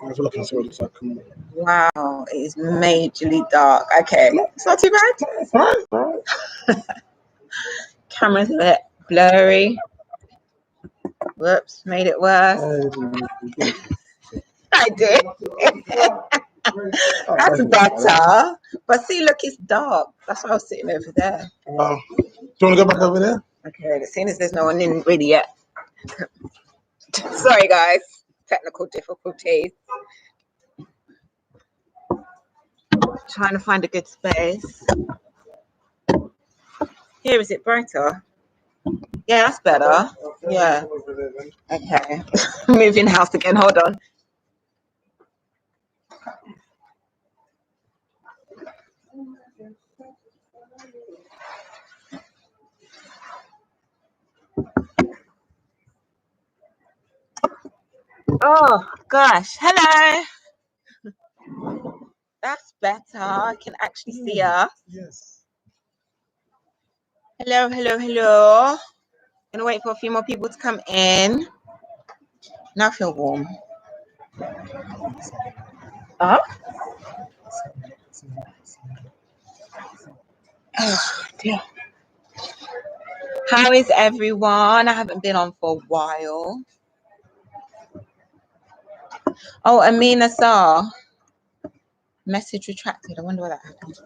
Let's look and see what it's like. Come on. Wow, it is majorly dark. Okay, it's not too bad. It's all right. Camera's a bit blurry. Whoops, made it worse. I did. That's better. But see, look, it's dark. That's why I was sitting over there. Do you want to go back over there? Okay, as soon as there's no one in really yet. Sorry, guys. Technical difficulties. Trying to find a good space. Here, is it brighter? Yeah, that's better. Yeah. Okay. Moving house again. Hold on. Oh gosh. Hello. That's better. I can actually see us. Yes. Hello, hello, hello. Gonna wait for a few more people to come in. Now I feel warm. Oh, dear. How is everyone? I haven't been on for a while. Oh, Amina Sarr. Message retracted. I wonder why that happened.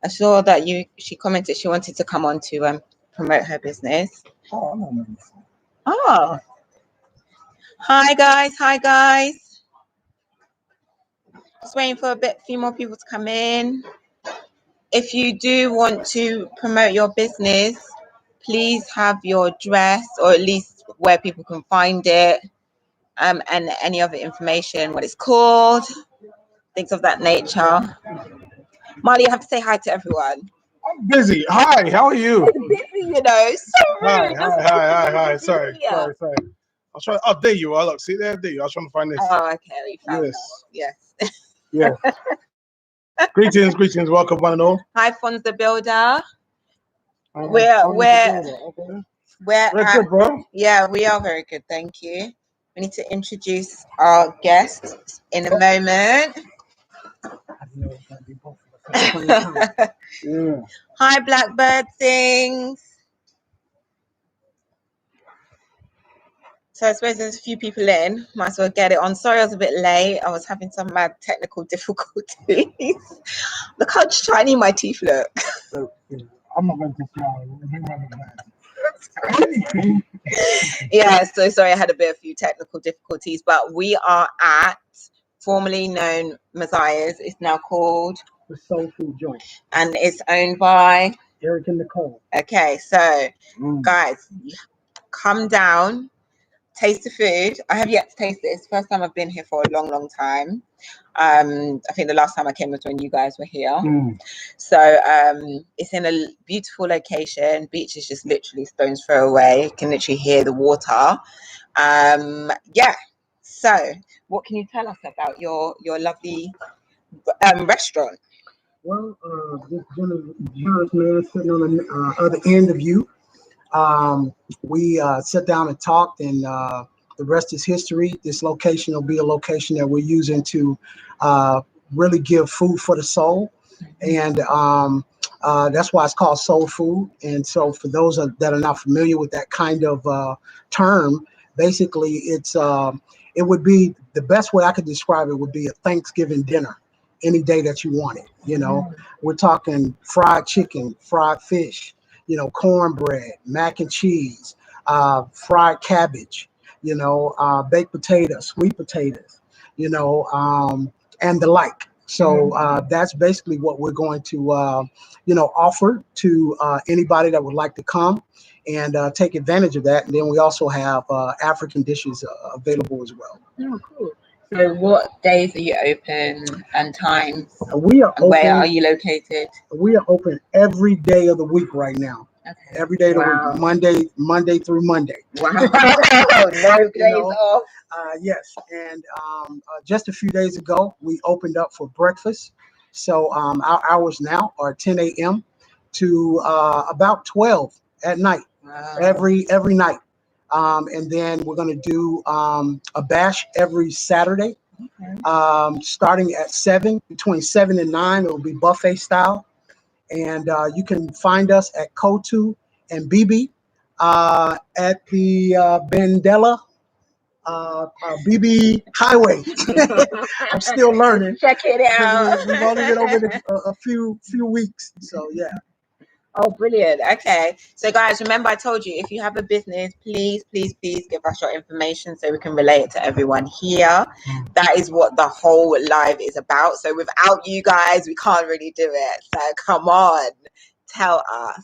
I saw that she commented she wanted to come on to promote her business. Oh, no. Oh. Hi guys. Hi guys. Just waiting for a few more people to come in. If you do want to promote your business, please have your address or at least where people can find it, and any other information, what it's called, things of that nature. Marley, you have to say hi to everyone. I'm busy. Hi, how are you? Busy, you know. So rude. Hi. Sorry. I was trying. Oh, there you are. Look, see there you are. I was trying to find this. Oh, okay. You found Yes. Yes. Yeah. Greetings. Welcome, one and all. Hi, Fonz the Builder. We're at, good, bro. Yeah, we are very good. Thank you. We need to introduce our guests in a moment. Yeah. Hi, Blackbird Sings. So I suppose there's a few people in. Might as well get it on. Sorry I was a bit late. I was having some mad technical difficulties. Look how shiny my teeth look. I'm not going to try. Yeah, so sorry I had a few technical difficulties, but we are at formerly known Messiah's. It's now called The Soul Food Joint. And it's owned by Eric and Nicole. Okay, so guys, come down, taste the food. I have yet to taste it. It's the first time I've been here for a long time. I think the last time I came was when you guys were here. So it's in a beautiful location. Beach is just literally stone's throw away. You can literally hear the water. Yeah. So what can you tell us about your lovely restaurant? Well, this generous man sitting on the other end of you. We sat down and talked, and the rest is history. This location will be a location that we're using to really give food for the soul, and that's why it's called soul food. And so, for those that are not familiar with that kind of term, basically, it would be the best way I could describe it would be a Thanksgiving dinner. Any day that you want it, you know. We're talking fried chicken, fried fish, you know, cornbread, mac and cheese, fried cabbage, you know, baked potatoes, sweet potatoes, you know, and the like. So that's basically what we're going to, you know, offer to anybody that would like to come and take advantage of that. And then we also have African dishes available as well. Oh, cool. So what days are you open and times? We are open. Where are you located? We are open every day of the week right now. Okay. Every day of the week, Monday through Monday. Wow. No days off. Yes. And just a few days ago, we opened up for breakfast. So our hours now are 10 a.m. to about 12 at night. Wow. Every night. And then we're going to do a bash every Saturday Starting at 7, between 7 and 9, it will be buffet style. And you can find us at Kotu and BB at the Bandela BB Highway. I'm still learning. Check it out. We've only been over it a few weeks, so yeah. Oh, brilliant. Okay. So, guys, remember I told you, if you have a business, please give us your information so we can relate it to everyone here. That is what the whole live is about. So without you guys, we can't really do it. So come on, tell us,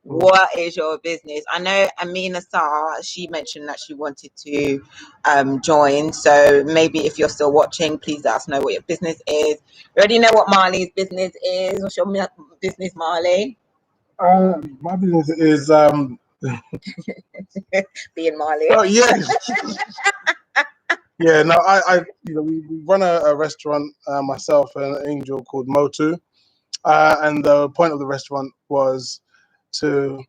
what is your business? I know Amina Sarr, she mentioned that she wanted to join. So maybe if you're still watching, please let us know what your business is. You already know what Marley's business is. What's your business, Marley? My business is being Marley. Oh yeah. Yeah, no, I we run a restaurant, myself and an angel called Motu, and the point of the restaurant was to,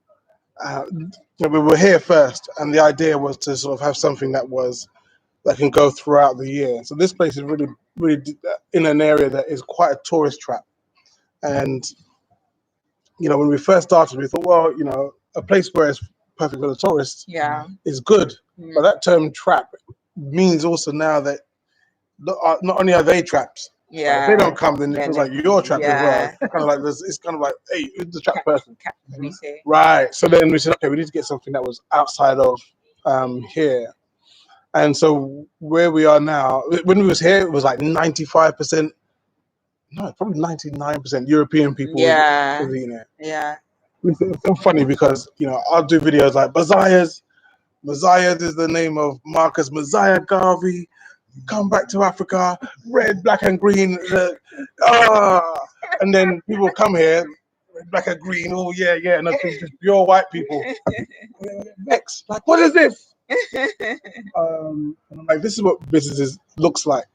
we were here first, and the idea was to sort of have something that can go throughout the year. So this place is really in an area that is quite a tourist trap, and when we first started, we thought, well, a place where it's perfect for the tourists, is good. But that term trap means also now that not only are they traps, but if they don't come, then it feels like you're trapped as well. It's kind of like, hey, who's the trap person? Right. So then we said, okay, we need to get something that was outside of here. And so where we are now, when we was here, it was like 95%. No, probably 99% European people eating it. Yeah. It's so funny because, I'll do videos like Messiahs is the name of Marcus Messiah Garvey. Come back to Africa, red, black, and green. And then people come here, red, black, and green. Oh, yeah. And it's just pure white people. Next, like, what is this? And I'm like, this is what businesses looks like,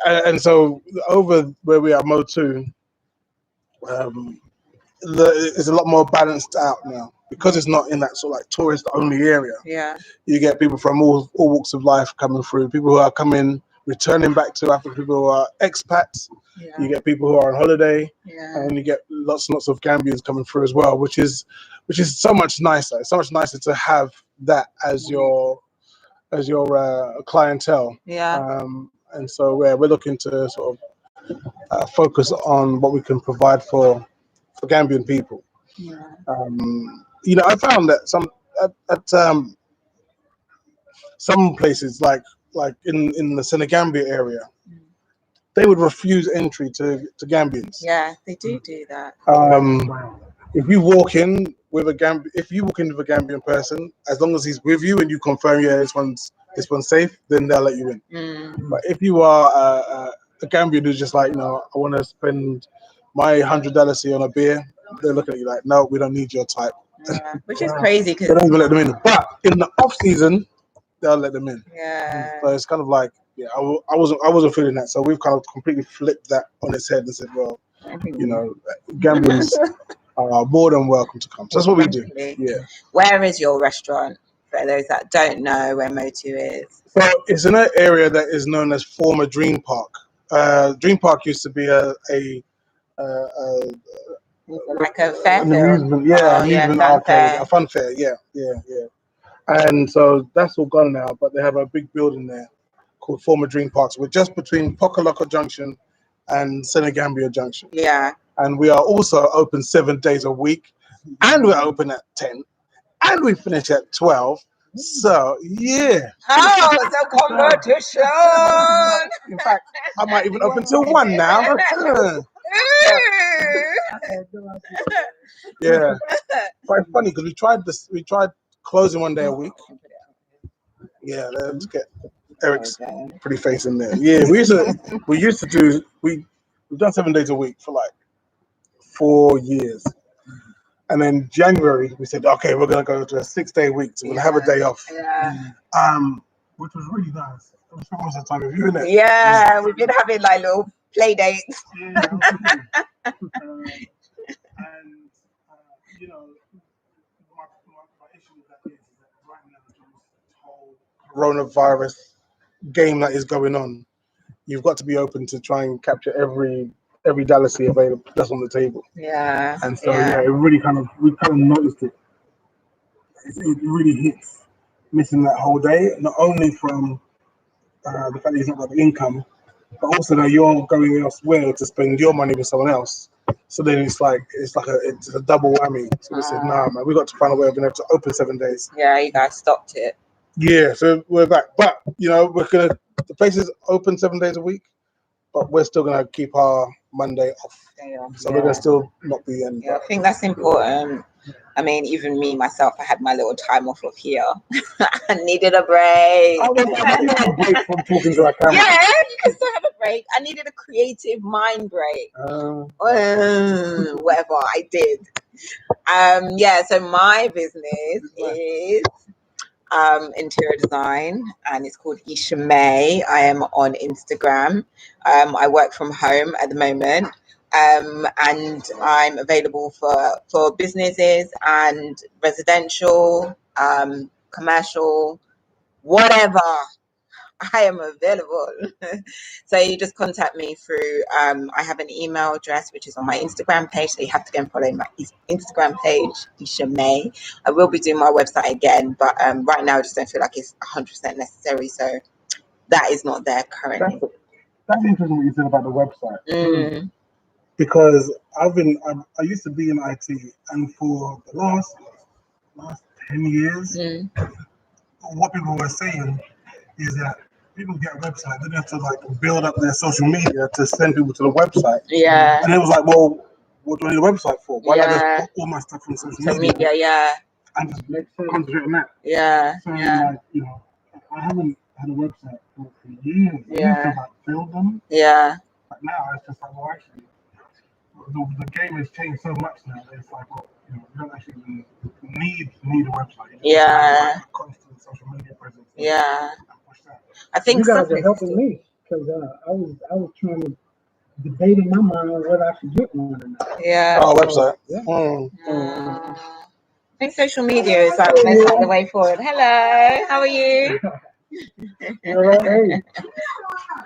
and so over where we are, Motu, it's a lot more balanced out now because it's not in that sort of like tourist only area. Yeah, you get people from all walks of life coming through. People who are returning back to Africa. People who are expats. Yeah. You get people who are on holiday, and you get lots and lots of Gambians coming through as well, which is so much nicer. It's so much nicer to have that as your clientele. Yeah. And so we're looking to sort of focus on what we can provide for Gambian people. Yeah. I found that some places like in the Senegambia area, they would refuse entry to Gambians. Yeah, they do that. If you walk in with a Gambian person, as long as he's with you and you confirm, this one's safe, then they'll let you in. But if you are a Gambian who's just like, I want to spend my $100 on a beer, they're looking at you like, no, we don't need your type. Yeah, which is crazy because they don't even let them in. But in the off season, they'll let them in. Yeah. So it's kind of like, I wasn't feeling that. So we've kind of completely flipped that on its head and said, well, Gambians are more than welcome to come. So that's what we do. Yeah. Where is your restaurant? For those that don't know where Motu is. So it's in an area that is known as former Dream Park. Dream Park used to be like a fair an amusement, amusement arcade, a fun fair, yeah. And so that's all gone now, but they have a big building there called Former Dream Parks. We're just between Pokalaka Junction and Senegambia Junction. Yeah. And we are also open 7 days a week, and we're open at 10, and we finish at 12. So yeah. Oh, it's a competition. In fact, I might even open till 1 now. Yeah. Quite funny because we tried closing 1 day a week. Yeah, let's get Eric's pretty face in there. Yeah, we've done 7 days a week for like 4 years. And then January we said, okay, we're gonna go to a 6-day week, so we'll have a day off. Yeah. Which was really nice. It was almost a time of you, innit? Yeah, we've been having like little play dates. And my issue with that is that right now the whole coronavirus game that is going on, you've got to be open to try and capture every Dallasy available that's on the table. Yeah. And so it really we kind of noticed it. It really hits missing that whole day, not only from the fact that he's not got the income, but also that you're going elsewhere to spend your money with someone else. So then it's a double whammy. So we said, nah, man, we got to find a way of being able to open 7 days. Yeah, you guys stopped it. Yeah, so we're back, but the place is open 7 days a week, but we're still gonna keep our Monday off. So we're gonna still not be in. Yeah, I think that's important. I mean, even me myself, I had my little time off of here. I needed a break. I need a break from talking to our camera. Yeah, you can still have a break. I needed a creative mind break. Whatever I did. So my business is interior design, and it's called Isha May. I am on Instagram. I work from home at the moment. And I'm available for businesses and residential, commercial, whatever. I am available. So you just contact me through, I have an email address, which is on my Instagram page. So you have to go and follow my Instagram page, Isha May. I will be doing my website again, but right now I just don't feel like it's 100% necessary. So that is not there currently. That's interesting what you said about the website. Because I used to be in IT, and for the last 10 years, what people were saying is that people get a website, they have to build up their social media to send people to the website. Yeah. And it was like, well, what do I need a website for? Why not just put all my stuff on social media? And just concentrate on that. Yeah. So I haven't had a website for years. I used to build them. Yeah. But now it's just like, well, actually, the game has changed so much now that it's like, well, you don't actually need a website. You just have a constant social media presence. Yeah. I think you guys are helping me, because I was trying to debate in my mind whether I should get one or not. Yeah. Oh, website. I think social media is like the way forward. Hello, how are you?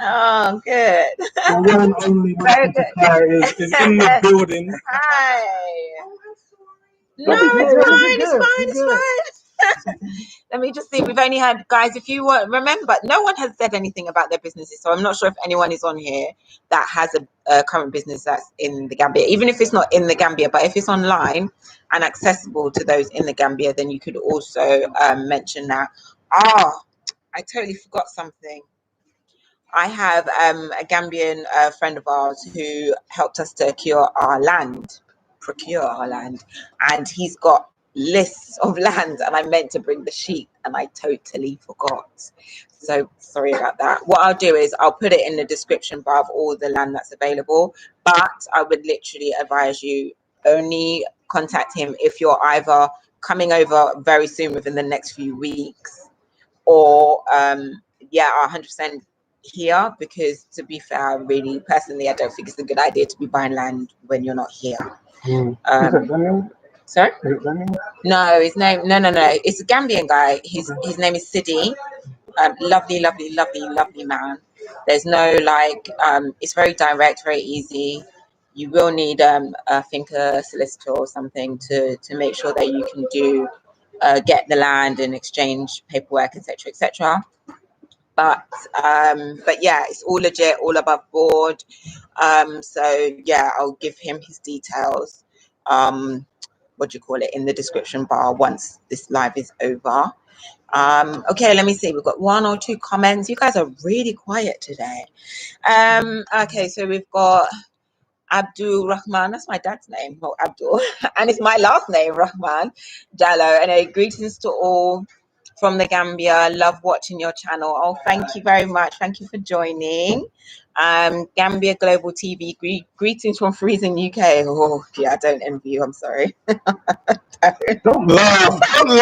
Oh, good. The one and only is in the building. Hi. No, it's fine. Let me just see. We've only had, guys, if you remember, no one has said anything about their businesses. So I'm not sure if anyone is on here that has a current business that's in the Gambia, even if it's not in the Gambia, but if it's online and accessible to those in the Gambia, then you could also mention that. I totally forgot something. I have a Gambian friend of ours who helped us to procure our land, and he's got lists of land, and I meant to bring the sheet and I totally forgot. So sorry about that. What I'll do is I'll put it in the description bar of all the land that's available, but I would literally advise you only contact him if you're either coming over very soon within the next few weeks, or 100% here, because to be fair, really personally, I don't think it's a good idea to be buying land when you're not here. Sorry? No, his name. No. It's a Gambian guy. His name is Sidi. Lovely man. There's no it's very direct, very easy. You will need I think a solicitor or something to make sure that you can get the land and exchange paperwork, etc. But yeah, it's all legit, all above board. So yeah, I'll give him his details. In the description bar once this live is over. Okay, let me see. We've got 1 or 2 comments. You guys are really quiet today. Okay, so we've got Abdul Rahman. That's my dad's name, not Abdul, and it's my last name, Rahman Jallo. And greetings to all from the Gambia. Love watching your channel. Oh, thank you very much. Thank you for joining. Gambia Global TV. Greetings from freezing UK. Oh yeah, I don't envy you. I'm sorry. Don't laugh. I'm sorry,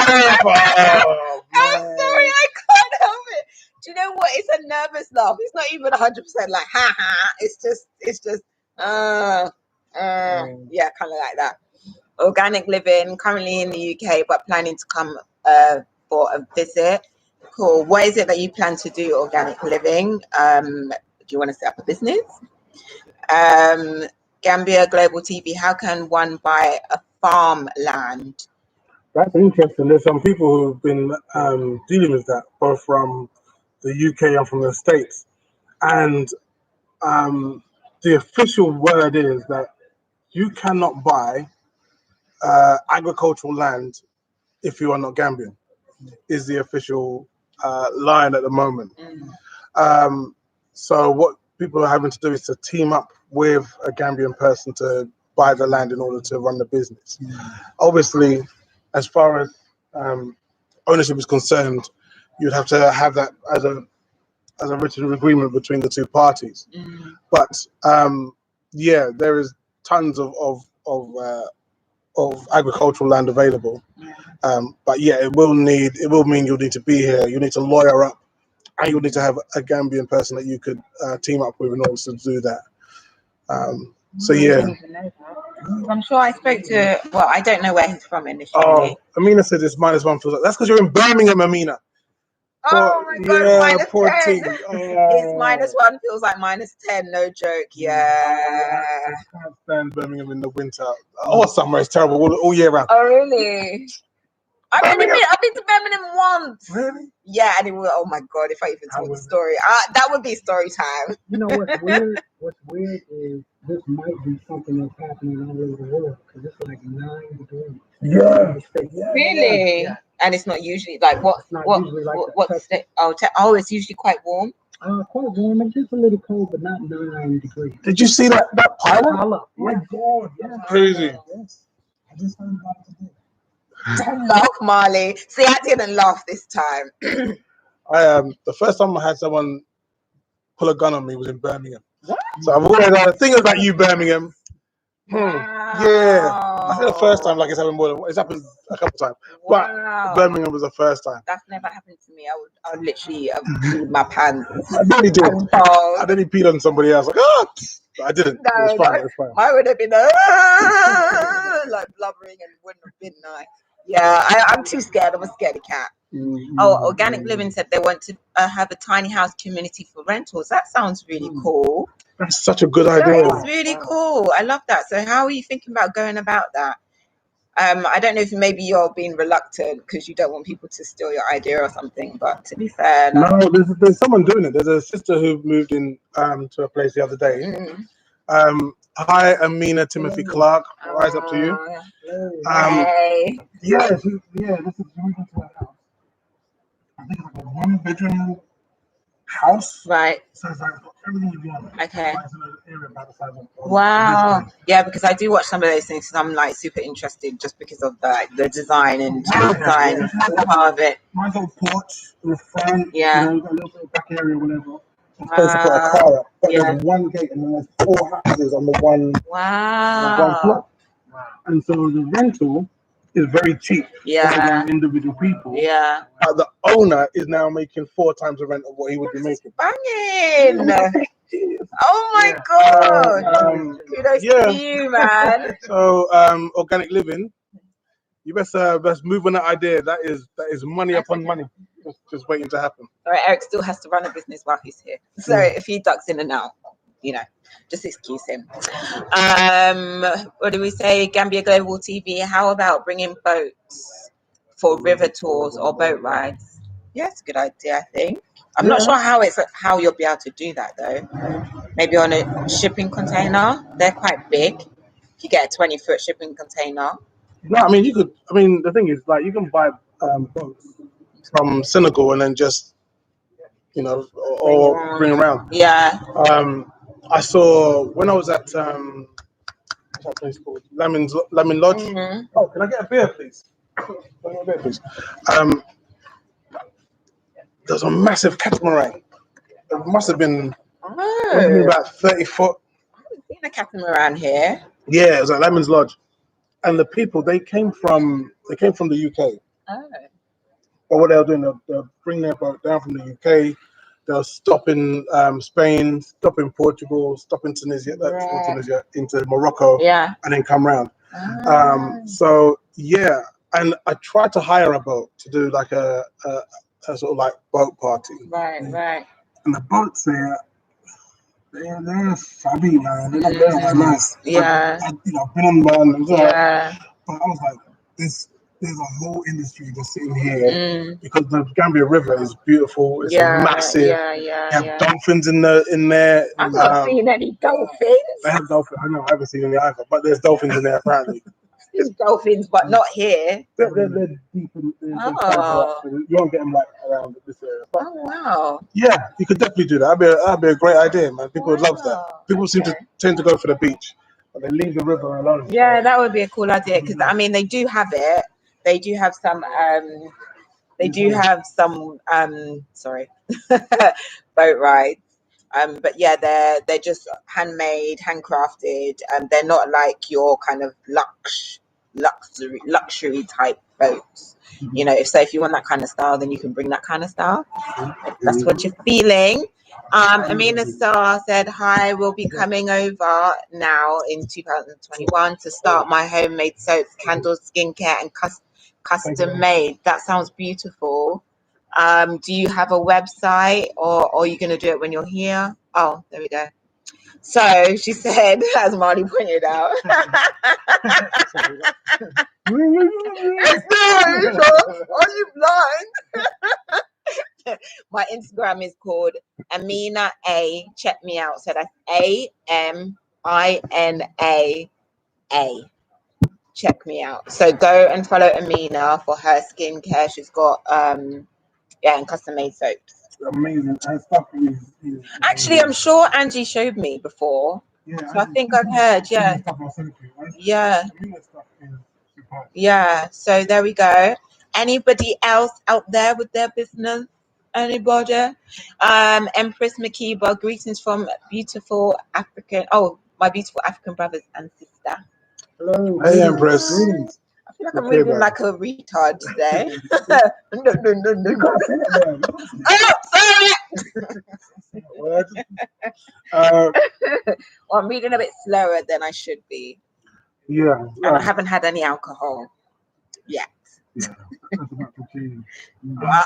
I can't help it. Do you know what? It's a nervous laugh. It's not even 100% like ha ha. It's just yeah, kind of like that. Organic living, currently in the UK, but planning to come for a visit. Cool. What is it that you plan to do? Organic living. Do you want to set up a business? Gambia Global TV. How can one buy a farmland? That's interesting. There's some people who've been dealing with that, both from the UK and from the States. And the official word is that you cannot buy agricultural land if you are not Gambian, is the official line at the moment. So what people are having to do is to team up with a Gambian person to buy the land in order to run the business. Obviously, as far as ownership is concerned, you'd have to have that as a written agreement between the two parties. But yeah, there is tons of agricultural land available. But yeah, it will mean you'll need to be here. You need to lawyer up, and you'll need to have a Gambian person that you could team up with in order to do that. So yeah. I'm sure I spoke to. Well, I don't know where he's from initially. Oh, Amina said it's -1 feels like that's because you're in Birmingham, Amina. Oh my God, yeah, poor -10. thing. It's -1 feels like -10. No joke. Yeah. I can't stand Birmingham in the winter. Oh, summer is terrible all year round. Oh really? I've been to Birmingham once. Really? Yeah, and it was, oh my God, if I even told the story, that would be story time. You know what's weird? What's weird is this might be something that's happening all over the world because it's like 9 degrees. Yeah. Really? Yeah. And it's not usually like It's not usually like that. state? Oh, it's usually quite warm. Quite warm. It gets a little cold, but not 9 degrees. Did you see that pilot? Oh my God, That's crazy. Yes. I just heard about it today. Don't laugh, Marley. See, I didn't laugh this time. The first time I had someone pull a gun on me was in Birmingham. What? So I've always had a thing about you, Birmingham. Wow. Yeah, I think the first time, like it's happened a couple times, but Birmingham was the first time. That's never happened to me. I would literally peed my pants. I really did. I didn't pee on somebody else. Like, I didn't. No, it was fine. It was fine. I would have been like blubbering and wouldn't have been nice. Yeah, I'm too scared. I'm a scaredy cat. Oh, Organic Living said they want to have a tiny house community for rentals. That sounds really cool. That's such a good idea. It's really cool. I love that. So how are you thinking about going about that? I don't know if maybe you're being reluctant because you don't want people to steal your idea or something, but to be fair, no, there's someone doing it. There's a sister who moved in to a place the other day. Hi, Amina Timothy Clark. Rise up to you. Hey. Yeah, this is moving to a house. I think it's like a 1-bedroom house. Right. So it's like everything you want. Okay. It's in an area about the size of Wow. Yeah, because I do watch some of those things because I'm like super interested just because of the design and design part of it. Nice little porch in the front. Yeah. You know, you've got a little bit of back area or whatever. Place to put a car up. But there's one gate and then there's 4 houses on the one block. And so the rental is very cheap for individual people. Yeah. The owner is now making 4 times the rent of what he would be making. Banging! Oh my God! Kudos to you, man. So Organic Living, you best move on that idea. That is money upon money. Just waiting to happen. All right, Eric still has to run a business while he's here. So if he ducks in and out, just excuse him. What do we say? Gambia Global TV. How about bringing boats for river tours or boat rides? Yeah, it's a good idea, I think. I'm not sure how you'll be able to do that though. Maybe on a shipping container. They're quite big. You get a 20-foot shipping container. No, I mean you could. I mean the thing is, like, you can buy boats from Senegal and then just, or bring around. Yeah. I saw when I was at what's that place called? Lemon Lodge. Oh, can I get a beer, please? There's a massive catamaran. It must have been about 30 foot. I haven't seen a catamaran here. Yeah, it was at Lemon's Lodge, and the people they came from the UK. Oh. But what they'll do, they'll bring their boat down from the UK. They'll stop in Spain, stop in Portugal, stop in Tunisia, into Morocco, and then come round. So yeah, and I tried to hire a boat to do like a sort of like boat party. Right. And the boats there, they're fabby, man. They're nice. Yeah. I've been on one. It was Yeah. but I was like, there's a whole industry just sitting here because the Gambia River is beautiful. It's massive. Yeah. They have dolphins in there. I'm not seeing any dolphins. They have dolphins. I know, I haven't seen any either, but there's dolphins in there apparently. There's dolphins, but not here. They're deep in you won't get them like around this area. But, wow. Yeah, you could definitely do that. That'd be a great idea, man. People would love that. People tend to go for the beach, but they leave the river alone. Yeah, that would be a cool idea because I mean they do have it. They do have some. Sorry, boat rides. But yeah, they're just handmade, handcrafted. They're not like your kind of luxury type boats. You know, if you want that kind of style, then you can bring that kind of style. If that's what you're feeling. Amina Sarr said, "Hi, we'll be coming over now in 2021 to start my homemade soaps, candles, skincare, and custom made." That sounds beautiful. Do you have a website, or are you going to do it when you're here? Oh, there we go. So she said, as Marty pointed out. Are you blind? My Instagram is called Amina A. Check me out. So that's AMINA. Check me out. So go and follow Amina for her skincare. She's got and custom made soaps. Amazing. Her stuff is actually, I'm sure Angie showed me before. Yeah, so I think I've heard. Yeah. Yeah. So there we go. Anybody else out there with their business? Anybody? Empress Makiba, greetings from beautiful African. Oh, my beautiful African brothers and sister. Hello. Hey, Empress. I feel like I'm moving like a retard today. Oh, sorry. Well, I'm reading a bit slower than I should be. Yeah. And I haven't had any alcohol yet.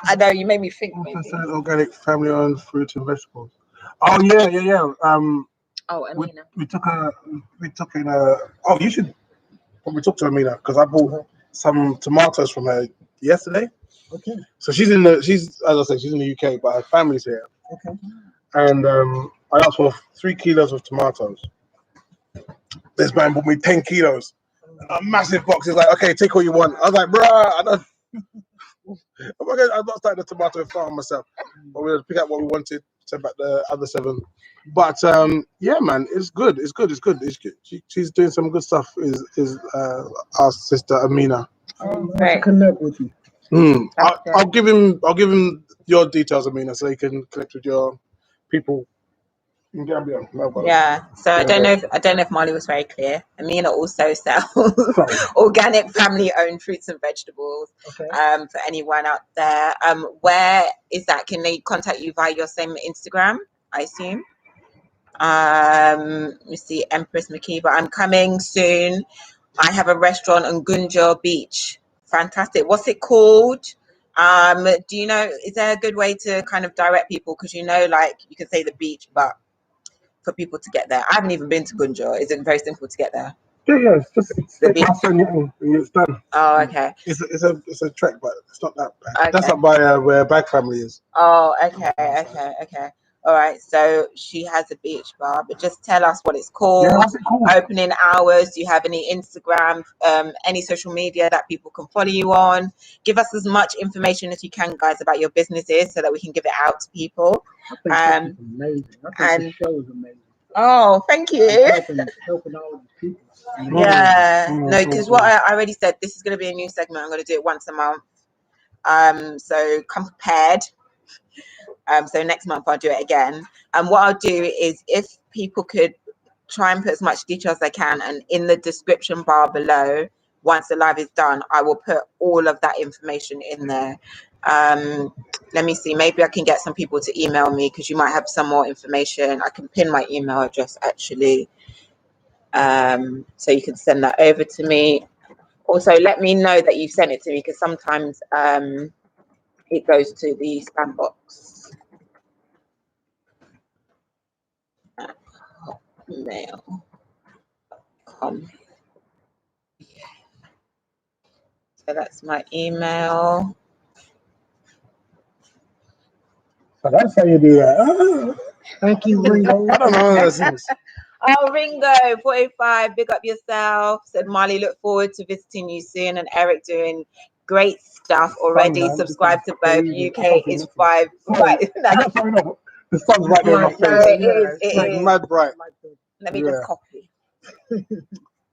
I know you made me think. Organic, family-owned fruits and vegetables. Oh yeah. Oh, Amina. We took in a. Oh, you should probably talk to Amina because I bought some tomatoes from her yesterday. Okay. So she's as I said, she's in the UK, but her family's here. Okay. And I asked for 3 kilos of tomatoes. This man bought me 10 kilos. A massive box. He's like, okay, take all you want. I was like, bruh, I'm not starting a tomato farm myself. But we'll pick out what we wanted, send back the other 7. But yeah, man, it's good. It's good. She's doing some good stuff. Is our sister Amina. To connect with you. I'll give him your details, Amina, so he can connect with your people in Gambia. Yeah. So I don't know if Molly was very clear. Amina also sells organic family-owned fruits and vegetables. Okay. For anyone out there. Where is that? Can they contact you via your same Instagram? I assume. Let me see, Empress Makiba. I'm coming soon. I have a restaurant on Gungur Beach. Fantastic. What's it called? Do you know, is there a good way to kind of direct people? Because like you can say the beach, but for people to get there. I haven't even been to Gungur. Is it very simple to get there? Yeah, it's just the beach. It's done. Oh, okay. It's a trek, but it's not that bad. Okay. That's not by where Bag Family is. Oh, okay. All right, so she has a beach bar, but just tell us what it's called. Yeah, what's it called? Opening hours. Do you have any Instagram, any social media that people can follow you on? Give us as much information as you can, guys, about your businesses so that we can give it out to people. I think it's amazing. I think the show is amazing. Oh, thank you. Helping all the people. Yeah, no, because what I already said, this is going to be a new segment. I'm going to do it once a month. So come prepared. So next month I'll do it again. And what I'll do is, if people could try and put as much detail as they can, and in the description bar below, once the live is done, I will put all of that information in there. Let me see, maybe I can get some people to email me, because you might have some more information. I can pin my email address actually, so you can send that over to me. Also, let me know that you sent it to me, because sometimes it goes to the spam box. Mail.com. So that's my email. So that's how you do that. Thank you, Ringo. I don't know those things. Oh, Ringo, 45, big up yourself. Said Marley, look forward to visiting you soon. And Eric doing great stuff already. Man, Subscribe to both. crazy. UK is 5. Sorry. The sun's right there in my face. No, it is. It's like mad bright. Let me just copy.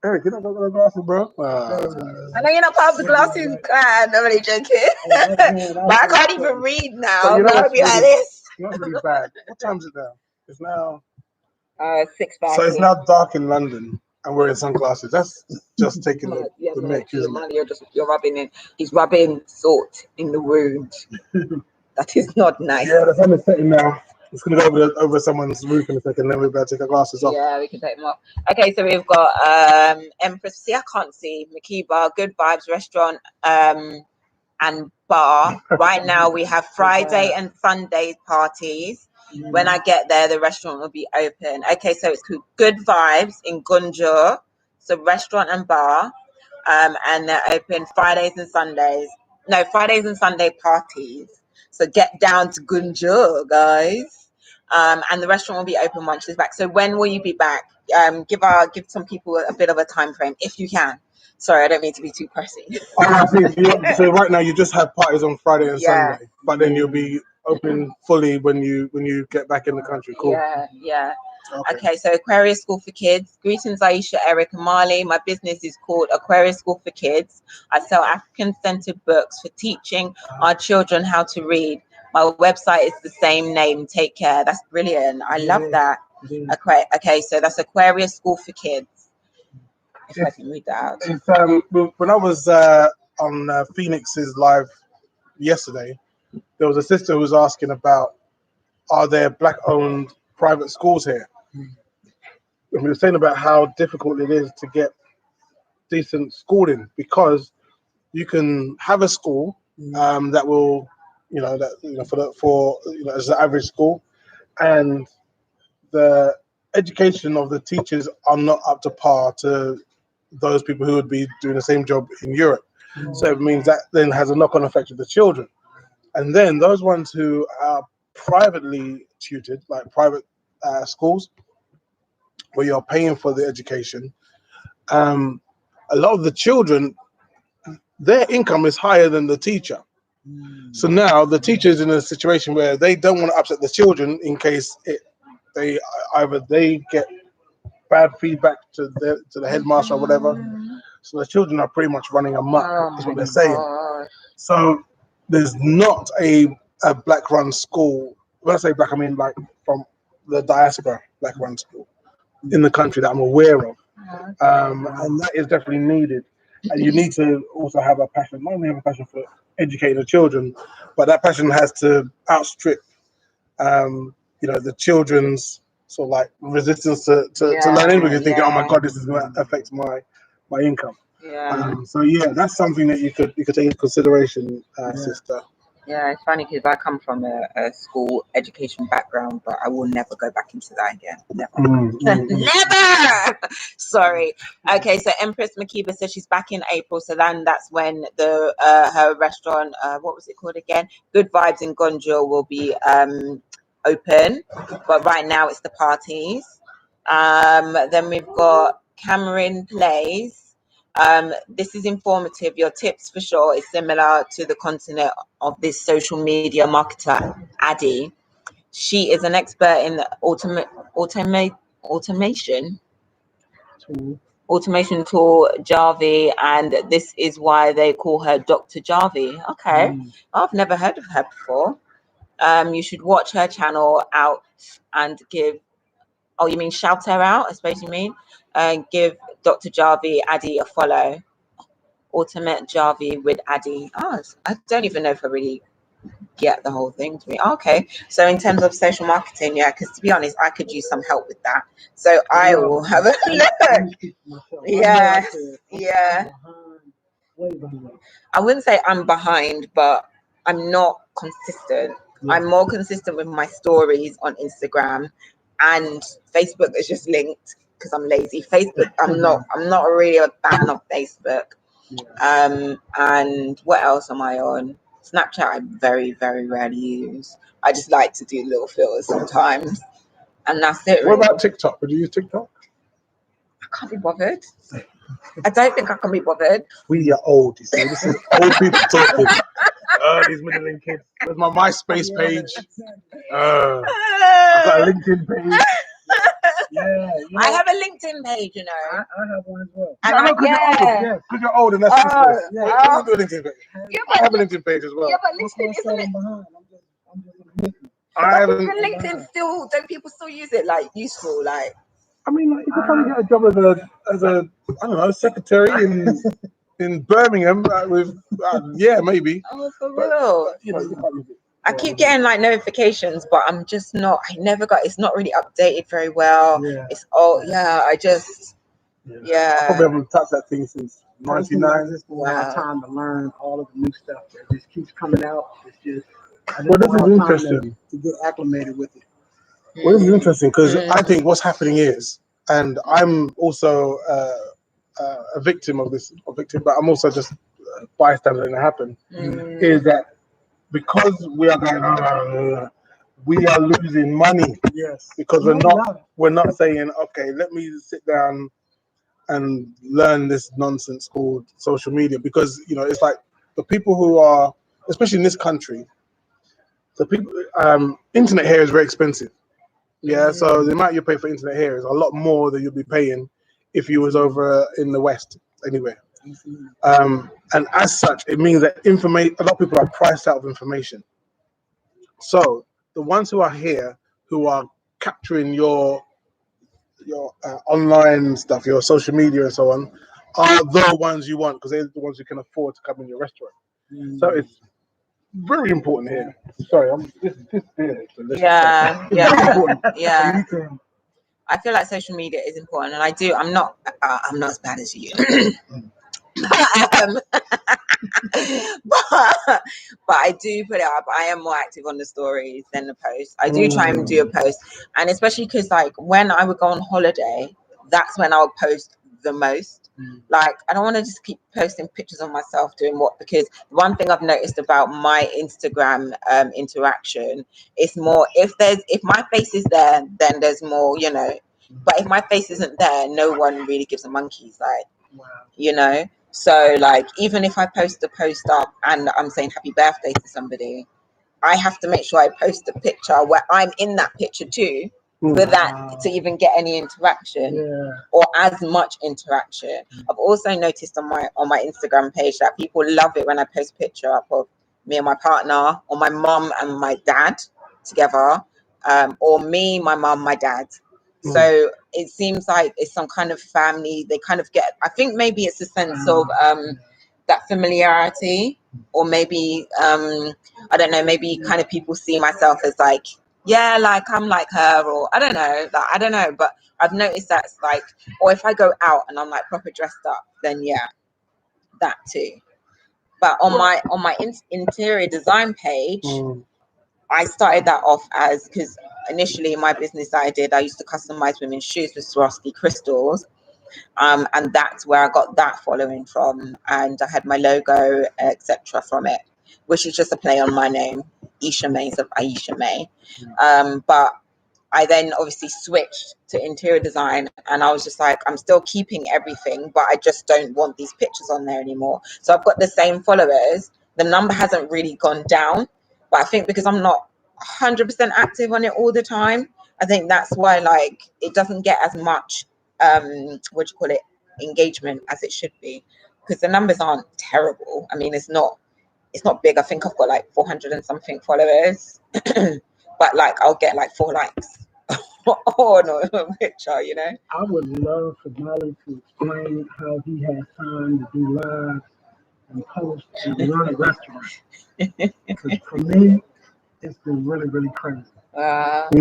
Eric, you're not got the glasses, bro. I know you're not part of the glasses clan. I'm only joking. But I can't even read now. But you know I'll be like this. Not really bad. What time is it now? It's now 6:30. So it's now dark in London and wearing sunglasses. That's just taking the mix, isn't it? You're rubbing in. He's rubbing salt in the wound. That is not nice. Yeah, the sun is setting now. It's gonna go over someone's roof in a second, then we're about to take our glasses off. Yeah, we can take them off. Okay, so we've got Empress. See, I can't see. Makiba, Good Vybz restaurant and bar. Right now we have Friday and Sunday parties. When I get there, the restaurant will be open. Okay, so it's Good Vybz in Gungur. So restaurant and bar. And they're open Fridays and Sundays. No, Fridays and Sunday parties. So get down to Gungur, guys. And the restaurant will be open once she's back. So when will you be back? Give some people a bit of a time frame, if you can. Sorry, I don't mean to be too pressy. So right now you just have parties on Friday and Sunday, but then you'll be open fully when you get back in the country. Cool. Yeah. Okay, so Aquarius School for Kids. Greetings, Aisha, Eric, and Marley. My business is called Aquarius School for Kids. I sell African-centered books for teaching our children how to read. My website is the same name. Take care. That's brilliant. I love that. Okay, so that's Aquarius School for Kids. If I can read that out. When I was on Phoenix's live yesterday, there was a sister who was asking about, are there black-owned private schools here? And we were saying about how difficult it is to get decent schooling, because you can have a school that will, for as an average school, and the education of the teachers are not up to par to those people who would be doing the same job in Europe. So it means that then has a knock-on effect with the children. And then those ones who are privately tutored, like private schools, where you're paying for the education, a lot of the children, their income is higher than the teacher. So now the teacher is in a situation where they don't want to upset the children in case they get bad feedback to the headmaster or whatever. So the children are pretty much running amok, is what they're saying. So there's not a black-run school. When I say black, I mean like from the diaspora black-run school in the country that I'm aware of. And that is definitely needed. And you need to also have a passion, not only have a passion for educating the children, but that passion has to outstrip, the children's sort of like resistance to learning, because you're thinking, oh my God, this is going to affect my income. So that's something that you could take into consideration, sister. Yeah, it's funny because I come from a school education background, but I will never go back into that again. Never. Never! Sorry. Okay, so Empress Makiba says she's back in April, so then that's when her restaurant, what was it called again? Good Vybz in Gungur will be open, but right now it's the parties. Then we've got Cameron Plays. This is informative. Your tips for sure is similar to the content of this social media marketer, Addy. She is an expert in the automation tool Jarvie, and this is why they call her Dr. Jarvie. Okay, I've never heard of her before. You should watch her channel out and give. Oh, you mean shout her out? I suppose you mean. Give Dr. Jarvie Addy a follow. Automate Jarvie with Addy. Oh, I don't even know if I really get the whole thing to me. Okay, so in terms of social marketing, because to be honest, I could use some help with that. So I will have a look. Yeah. I wouldn't say I'm behind, but I'm not consistent. Yeah. I'm more consistent with my stories on Instagram, and Facebook is just linked because I'm lazy. Facebook, I'm not really a fan of Facebook. Yeah. And what else am I on? Snapchat I very, very rarely use. I just like to do little filters sometimes. And that's it. What Really. about TikTok? Would you use TikTok? I can't be bothered. I don't think I can be bothered. We are old, you see. This is old people talking. These middling kids. Where's my MySpace page? I've got a LinkedIn page. Yeah. I have a LinkedIn page, you know. I have one as well. And Because you're old and that's useless. What do you do a LinkedIn page? I have a LinkedIn page as well. Yeah, but LinkedIn isn't it? I'm just I haven't. Even LinkedIn still, don't people still use it like useful? Like, I mean, like, if you're trying to get a job as a I don't know, secretary in Birmingham with yeah, maybe. oh, for real. You know, you can't use it. I keep getting like notifications, but I'm just not. I never got. It's not really updated very well. Yeah. It's I just I probably haven't touched that thing since '99. Just don't have time to learn all of the new stuff that just keeps coming out. It's just Well, this is interesting to get acclimated with it. Well, this is interesting because I think what's happening is, and I'm also a victim of this, but I'm also just a bystander and it happened, is that because we are going, we are losing money. Yes. Because we're not saying, okay, let me sit down and learn this nonsense called social media, because you know it's like the people who are, especially in this country, the people internet here is very expensive. Yeah, so the amount you pay for internet here is a lot more than you'll be paying if you was over in the West anywhere. And as such, it means that a lot of people are priced out of information. So the ones who are here, who are capturing your online stuff, your social media and so on, are the ones you want because they're the ones who can afford to come in your restaurant. So it's very important here. Sorry, this beer is delicious. Yeah. I feel like social media is important, and I'm not as bad as you. but I do put it up. I am more active on the stories than the posts. I do try and do a post, and especially because like when I would go on holiday, that's when I would post the most. Like I don't want to just keep posting pictures of myself doing what, because one thing I've noticed about my Instagram interaction is more if my face is there, then there's more, you know. But if my face isn't there, no one really gives a monkey's, like, you know. So like even if I post a post up and I'm saying happy birthday to somebody, I have to make sure I post a picture where I'm in that picture too, for that to even get any interaction or as much interaction. I've also noticed on my Instagram page that people love it when I post a picture up of me and my partner, or my mum and my dad together, or me, my mum, my dad. So it seems like it's some kind of family. They kind of get, I think maybe it's a sense of that familiarity, or maybe I don't know, maybe kind of people see myself as like, yeah, like I'm like her, or I don't know, but I've noticed that's like, or if I go out and I'm like proper dressed up, then yeah, that too. But on my interior design page, I started that off as, because initially in my business that I used to customize women's shoes with Swarovski crystals. And that's where I got that following from, and I had my logo, etc. from it, which is just a play on my name, Isha May, of Aisha May. But I then obviously switched to interior design, and I was just like, I'm still keeping everything, but I just don't want these pictures on there anymore. So I've got the same followers. The number hasn't really gone down, but I think because I'm not 100% active on it all the time, I think that's why like it doesn't get as much engagement as it should be, because the numbers aren't terrible. I mean, it's not big. I think I've got like 400 and something followers, but like I'll get like 4 likes on a picture, you know. I would love for Molly to explain how he has time to do live and post and run a restaurant. Because for me, it's been really, really crazy. I've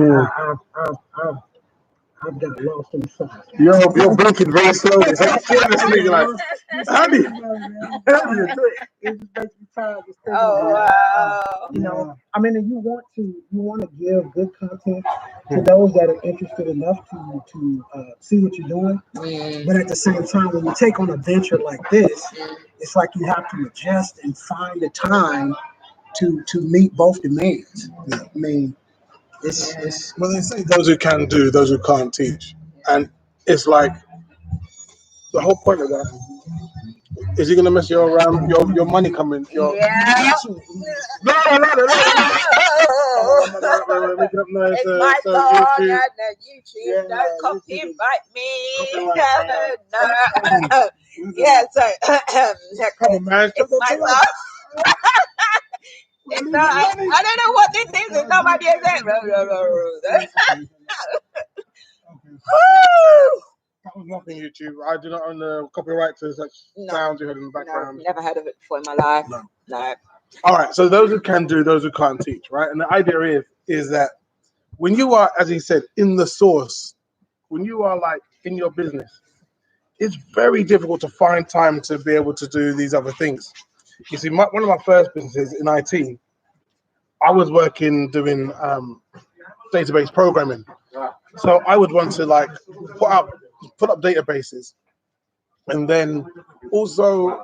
I've got lost in the sauce. You're blinking very slowly. How you feel this nigga like? How do you do it? It just makes me tired. Just thinking Oh about it. wow. You know, I mean, and you want to give good content to those that are interested enough to see what you're doing. But at the same time, when you take on a venture like this, it's like you have to adjust and find the time to meet both demands. I mean, it's Well, they say those who can do, those who can't teach, and it's like the whole point of that. Is he gonna mess you around? Your money coming? Yeah. No. Making up noise. It's my So song YouTube. and the YouTube. Yeah, Don't copyright me. Copyright. No. Yeah, so Come on, man. it's my song. It's not, I don't know what this is. It's not my music. That was nothing, YouTube. I do not own the copyright to such sounds you heard in the background. Never heard of it before in my life. No. All right, so those who can do, those who can't teach, right? And the idea is that when you are, as he said, in the source, when you are like in your business, it's very difficult to find time to be able to do these other things. You see, one of my first businesses in IT, I was working doing database programming. So I would want to like put up databases, and then also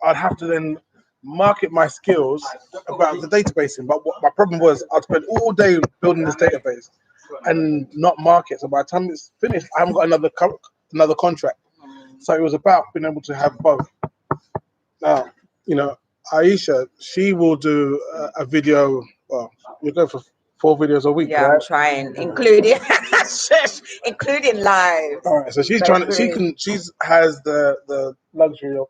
I'd have to then market my skills about the databasing. But what my problem was, I'd spend all day building this database and not market. So by the time it's finished, I haven't got another contract. So it was about being able to have both. Now, you know, Aisha, she will do a video. Well, you go for 4 videos a week. Yeah, right? I'm trying, including live. All right, so she's trying. She has the luxury of.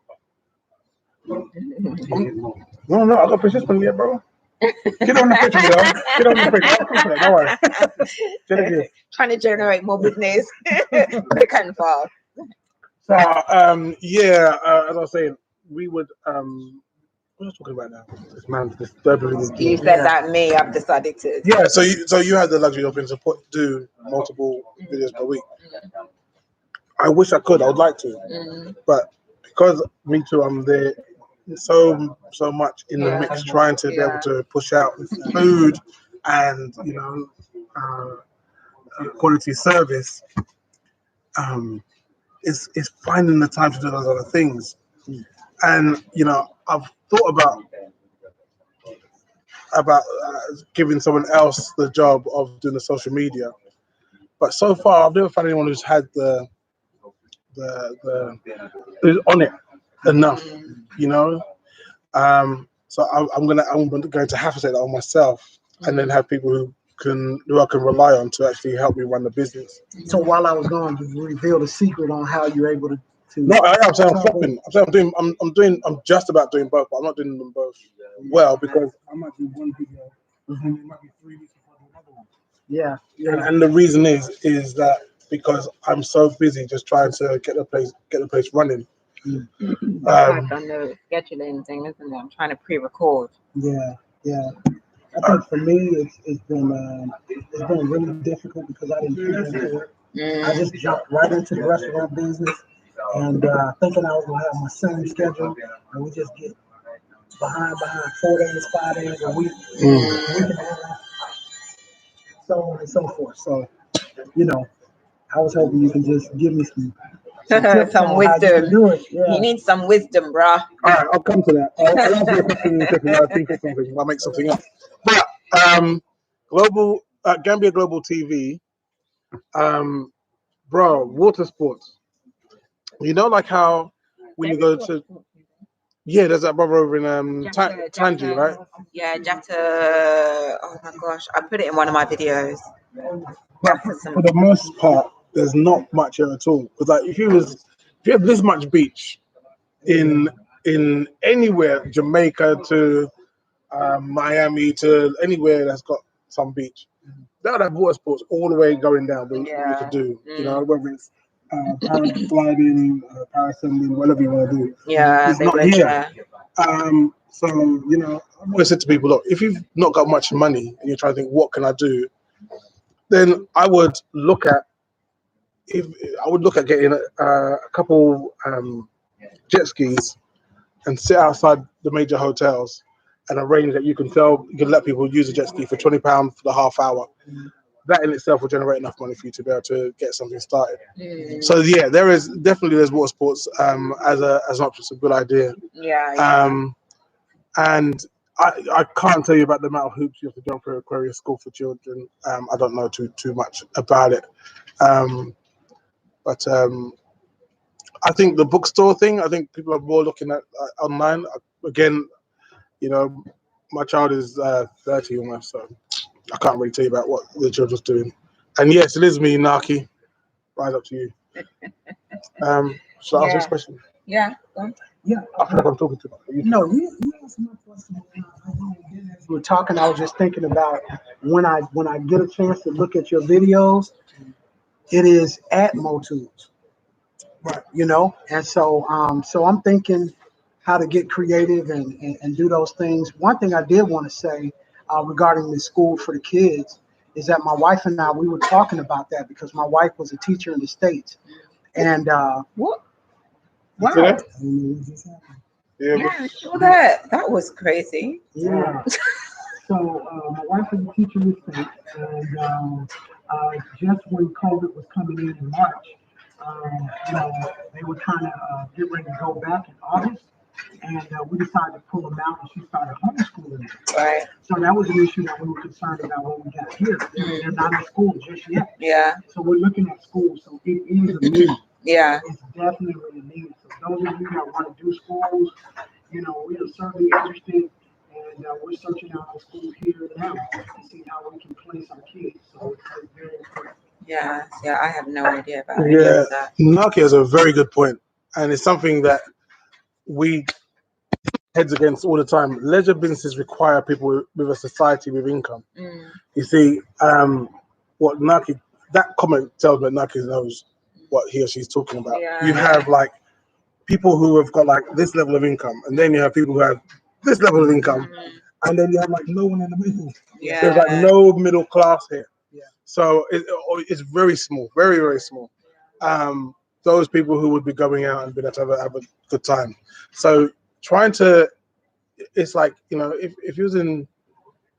No, I got persistent yet, bro. Get on the picture, yo. Get on the picture. Don't worry. Trying to generate more business, quick and fast. So, yeah, as I was saying, we would. What was I talking about now? This man's disturbing. You said that me. I've decided to. Yeah, so you had the luxury of being able to do multiple videos per week. I wish I could. I would like to, but because me too, I'm there so much in the mix, trying to be able to push out food and quality service. It's finding the time to do those other things, and I've thought about giving someone else the job of doing the social media, but so far I've never found anyone who's had the who's on it enough, so I'm going to have to take that on myself, and then have people who I can rely on to actually help me run the business. So while I was gone, you revealed a secret on how you're able to. No, I'm saying I'm flopping. I'm just about doing both, but I'm not doing them both well because I might do one video, and it might be 3 weeks before I do another one. Yeah. And the reason is that because I'm so busy just trying to get the place running. I've done the scheduling thing, isn't it? I'm trying to pre-record. Yeah. I think for me, it's been really difficult because I didn't plan for it. I just jumped right into the restaurant business, and thinking I was gonna have my same schedule, and we just get behind 4 days, 5 days a week, week and a half, so on and so forth. So, I was hoping you can just give me some wisdom. Yeah. You need some wisdom, bruh. All right, I'll come to that. I'll think of something. I'll make something up. But Gambia Global TV, bro, water sports. Like how when you go to there's that brother over in Tangi, right? Yeah, Jatta. Oh my gosh, I put it in one of my videos. But for the most part, there's not much here at all. Because like if you have this much beach in anywhere, Jamaica to Miami to anywhere that's got some beach, that would have water sports all the way going down. We could do, whether it's paragliding, parasailing, whatever you want to do. Yeah, it's not here. So I've always said to people, look, if you've not got much money and you're trying to think, what can I do? then I would look at getting a couple jet skis and sit outside the major hotels and arrange that you can let people use a jet ski for £20 for the half hour. That in itself will generate enough money for you to be able to get something started. So yeah, there's water sports as an option. It's a good idea. And I can't tell you about the amount of hoops you have to jump through Aquarius School for Children. I don't know too much about it. But I think the bookstore thing, I think people are more looking at online. Again, you know, my child is 30 almost, so I can't really tell you about what the children's doing. And yes, it is me, Naki. Right up to you. Should I answer this question? Yeah. Yeah. I feel like I'm talking to you. No, you asked my question. As we were talking, I was just thinking about when I get a chance to look at your videos, it is at Motu's. Right. You know, and so I'm thinking how to get creative and do those things. One thing I did want to say regarding the school for the kids is that my wife and I, we were talking about that because my wife was a teacher in the States. And what? Wow. Yeah, sure that was crazy. Yeah. So my wife is a teacher in the States, and just when COVID was coming in March, you know, they were trying to get ready to go back in August, and we decided to pull them out, and she started homeschooling them. Right. So that was an issue that we were concerned about when we got here. They're not in school just yet. Yeah. So we're looking at schools. So it is a need. Yeah. It's definitely a need. So those of you that want to do schools, you know, we are certainly interested, and we're searching out a school here now to see how we can place our kids. So it's very important. Yeah, I have no idea about Yeah, any of that. Naki has a very good point, and it's something that we heads against all the time. Leisure businesses require people with a society with income. You see, what Naki, that comment tells me that Naki knows what he or she's talking about. You have like people who have got like this level of income, and then you have people who have this level of income, and then you have like no one in the middle. Yeah. There's like no middle class here. So it's very small, very, very small. Those people who would be going out and be able to have a good time. So it's like, you know, if you was in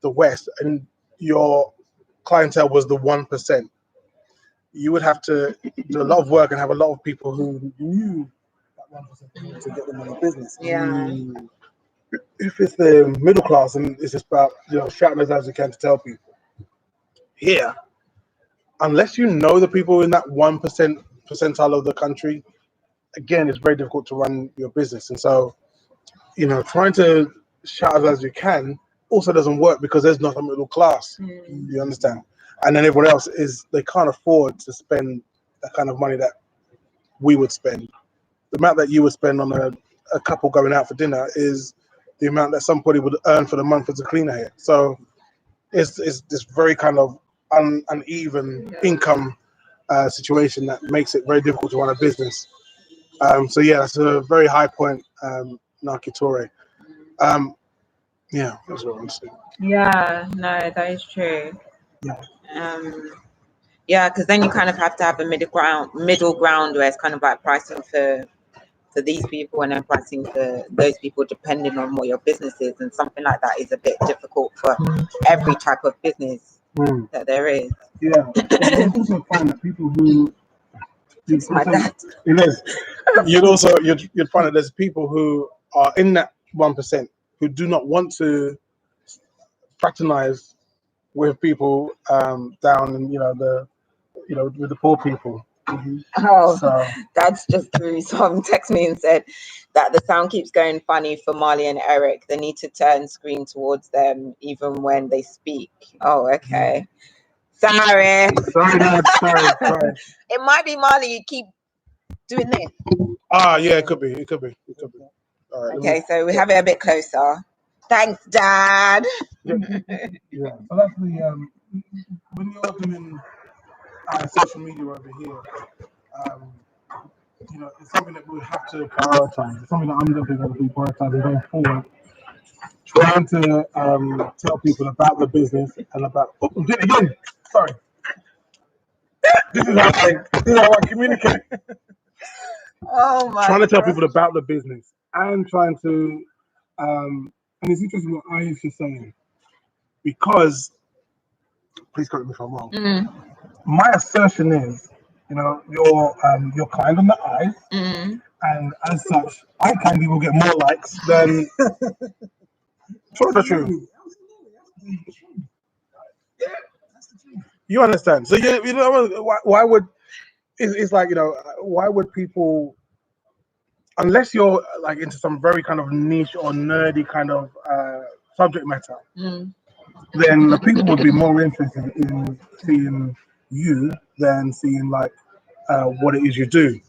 the West and your clientele was the 1%, you would have to do a lot of work and have a lot of people who knew that 1% to get them in the business. Yeah. If it's the middle class and it's just about, you know, shouting as loud as you can to tell people. Here, unless you know the people in that 1% percentile of the country, again, it's very difficult to run your business. And so, you know, trying to shout as loud as you can also doesn't work because there's not a middle class. You understand? And then everyone else they can't afford to spend the kind of money that we would spend. The amount that you would spend on a couple going out for dinner is the amount that somebody would earn for the month as a cleaner here. So it's this very kind of uneven income situation that makes it very difficult to run a business. So yeah, that's a very high point, Naki Torre. Yeah, that's what I'm saying. Yeah, no, that is true. Yeah, because then you kind of have to have a middle ground where it's kind of like pricing for these people and then pricing for those people depending on what your business is, and something like that is a bit difficult for every type of business that there is. Yeah, you also find that people who it's my dad. It is. You'd find that there's people who are in that 1% who do not want to fraternize with people down in with the poor people. Oh, so Dad's just threw some text me and said that the sound keeps going funny for Marley and Eric. They need to turn screen towards them even when they speak. Oh, okay. Sorry. Dad, sorry. It might be Marley. You keep doing this. Yeah, it could be. All right, okay, so we have it a bit closer. Thanks, Dad. Yeah. So that's the when you're doing social media over here, it's something that we have to prioritize. It's something that I'm definitely going to be prioritizing going forward. Trying to tell people about the business and about. Oh, I'm doing it again. Sorry. This is how I communicate. Oh my! Trying to tell people about the business and trying to, and it's interesting what I used to saying because, please correct me if I'm wrong. My assertion is, you're kind on the eyes, and as such, eye candy will get more likes than. True, that's true. You understand? So you know why would it's like why would people, unless you're like into some very kind of niche or nerdy kind of subject matter, then the people would be more interested in seeing you than seeing like what it is you do.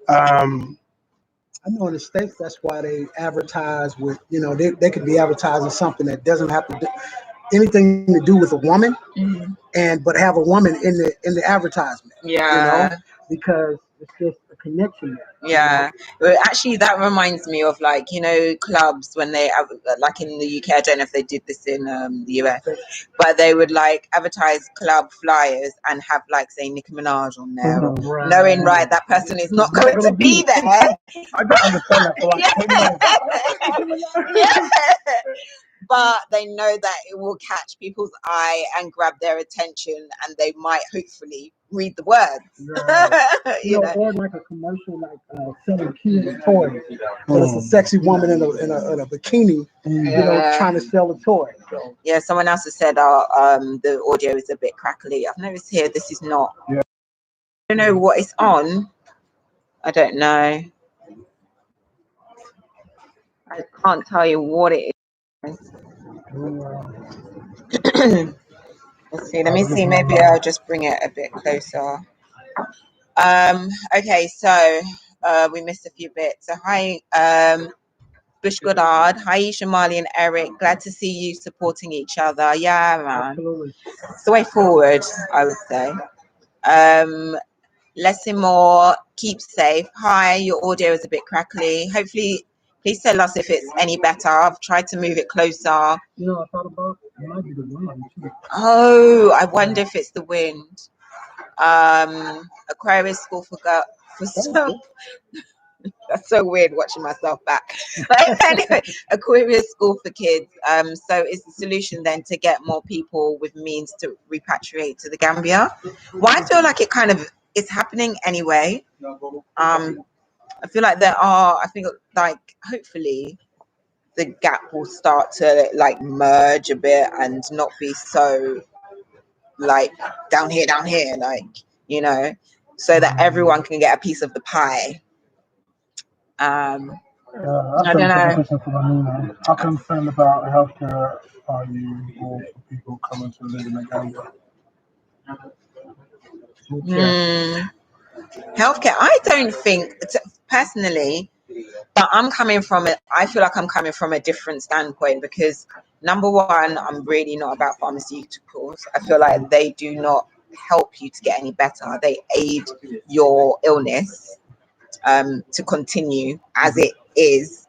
I know in the States, that's why they advertise with, they could be advertising something that doesn't have to do anything to do with a woman, but have a woman in the advertisement. Yeah. Because it's just a connection there. Yeah, well, actually, that reminds me of like clubs when they like in the UK. I don't know if they did this in the US, but they would like advertise club flyers and have like say Nicki Minaj on there, knowing right that person is not going to be there. I don't understand that for like 10 years. Yeah. But they know that it will catch people's eye and grab their attention, and they might hopefully read the words. Or like a commercial, like selling kids toys. So it's a sexy woman in a bikini, trying to sell a toy. So. Yeah, someone else has said, the audio is a bit crackly. I've noticed here this is not. Yeah. I don't know what it's on. I don't know. I can't tell you what it is. Let's see. Let me see. Maybe I'll just bring it a bit closer. Okay, so we missed a few bits. So hi, Bush Goddard. Hi, Shamali and Eric. Glad to see you supporting each other. Yeah, man. Absolutely. It's the way forward, I would say. Lesson more. Keep safe. Hi, your audio is a bit crackly. Hopefully. Please tell us if it's any better. I've tried to move it closer. I thought about it might be the wind too. Oh, I wonder if it's the wind. Aquarius school for some. That's so weird watching myself back. But anyway, Aquarius school for kids. So is the solution then to get more people with means to repatriate to the Gambia? Well, I feel like it kind of is happening anyway. I feel like hopefully the gap will start to like merge a bit and not be so like down here, like, so that everyone can get a piece of the pie. I don't know. How concerned about healthcare are you for people coming to live in the Gambia? Healthcare, I don't think personally, but I feel like I'm coming from a different standpoint because number one, I'm really not about pharmaceuticals. I feel like they do not help you to get any better. They aid your illness to continue as it is.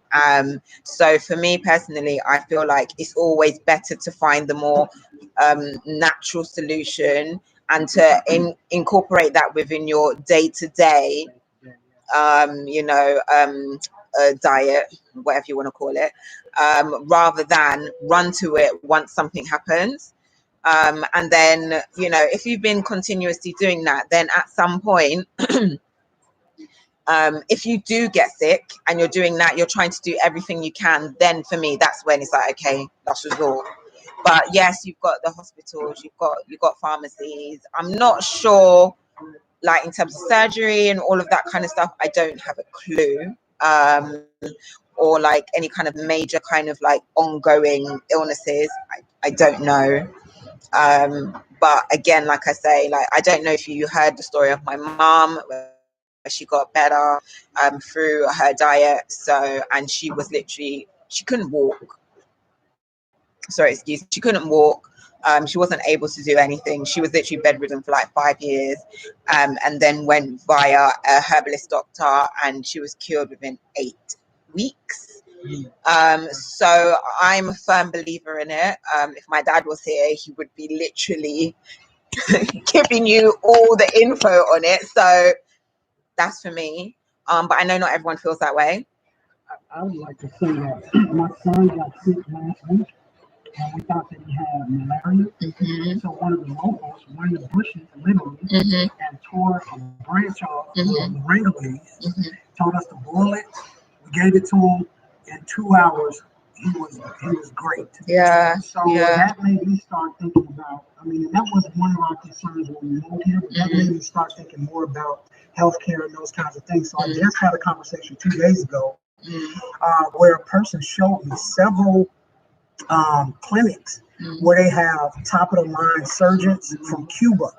So for me personally, I feel like it's always better to find the more natural solution and to incorporate that within your day-to-day diet, whatever you want to call it, rather than run to it once something happens. And then, if you've been continuously doing that, then at some point, if you do get sick and you're doing that, you're trying to do everything you can, then for me, that's when it's like, okay, last resort. But yes, you've got the hospitals, you've got pharmacies. I'm not sure, like in terms of surgery and all of that kind of stuff, I don't have a clue. Or like any kind of major kind of like ongoing illnesses, I don't know. But again, like I say, like I don't know if you heard the story of my mom where she got better through her diet. So, and she was literally, she couldn't walk. She couldn't walk. She wasn't able to do anything. She was literally bedridden for like 5 years, and then went via a herbalist doctor, and she was cured within 8 weeks. So I'm a firm believer in it. If my dad was here, he would be literally giving you all the info on it. So that's for me. But I know not everyone feels that way. I would like to say that my son got sick last week, and we thought that he had malaria. So one of the locals went in the bushes, literally, and tore a branch off of the moringa leaves. Told us to boil it. We gave it to him. In 2 hours, he was great. Yeah. So that made me start thinking about. I mean, and that was one of our concerns when we moved here. But that made me start thinking more about healthcare and those kinds of things. So I just had a conversation 2 days ago where a person showed me several clinics where they have top of the line surgeons from Cuba.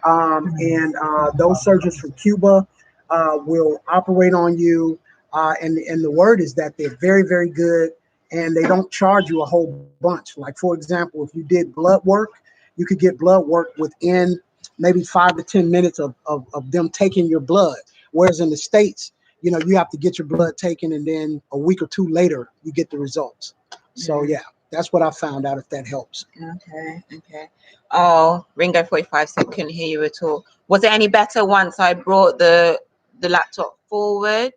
And those surgeons from Cuba will operate on you. And the word is that they're very, very good, and they don't charge you a whole bunch. Like, for example, if you did blood work, you could get blood work within maybe 5 to 10 minutes of them taking your blood. Whereas in the States, you know, you have to get your blood taken, and then a week or two later, you get the results. So, yeah, that's what I found out, if that helps. Okay. Oh, Ringo 45 said couldn't hear you at all. Was it any better once I brought the laptop forward?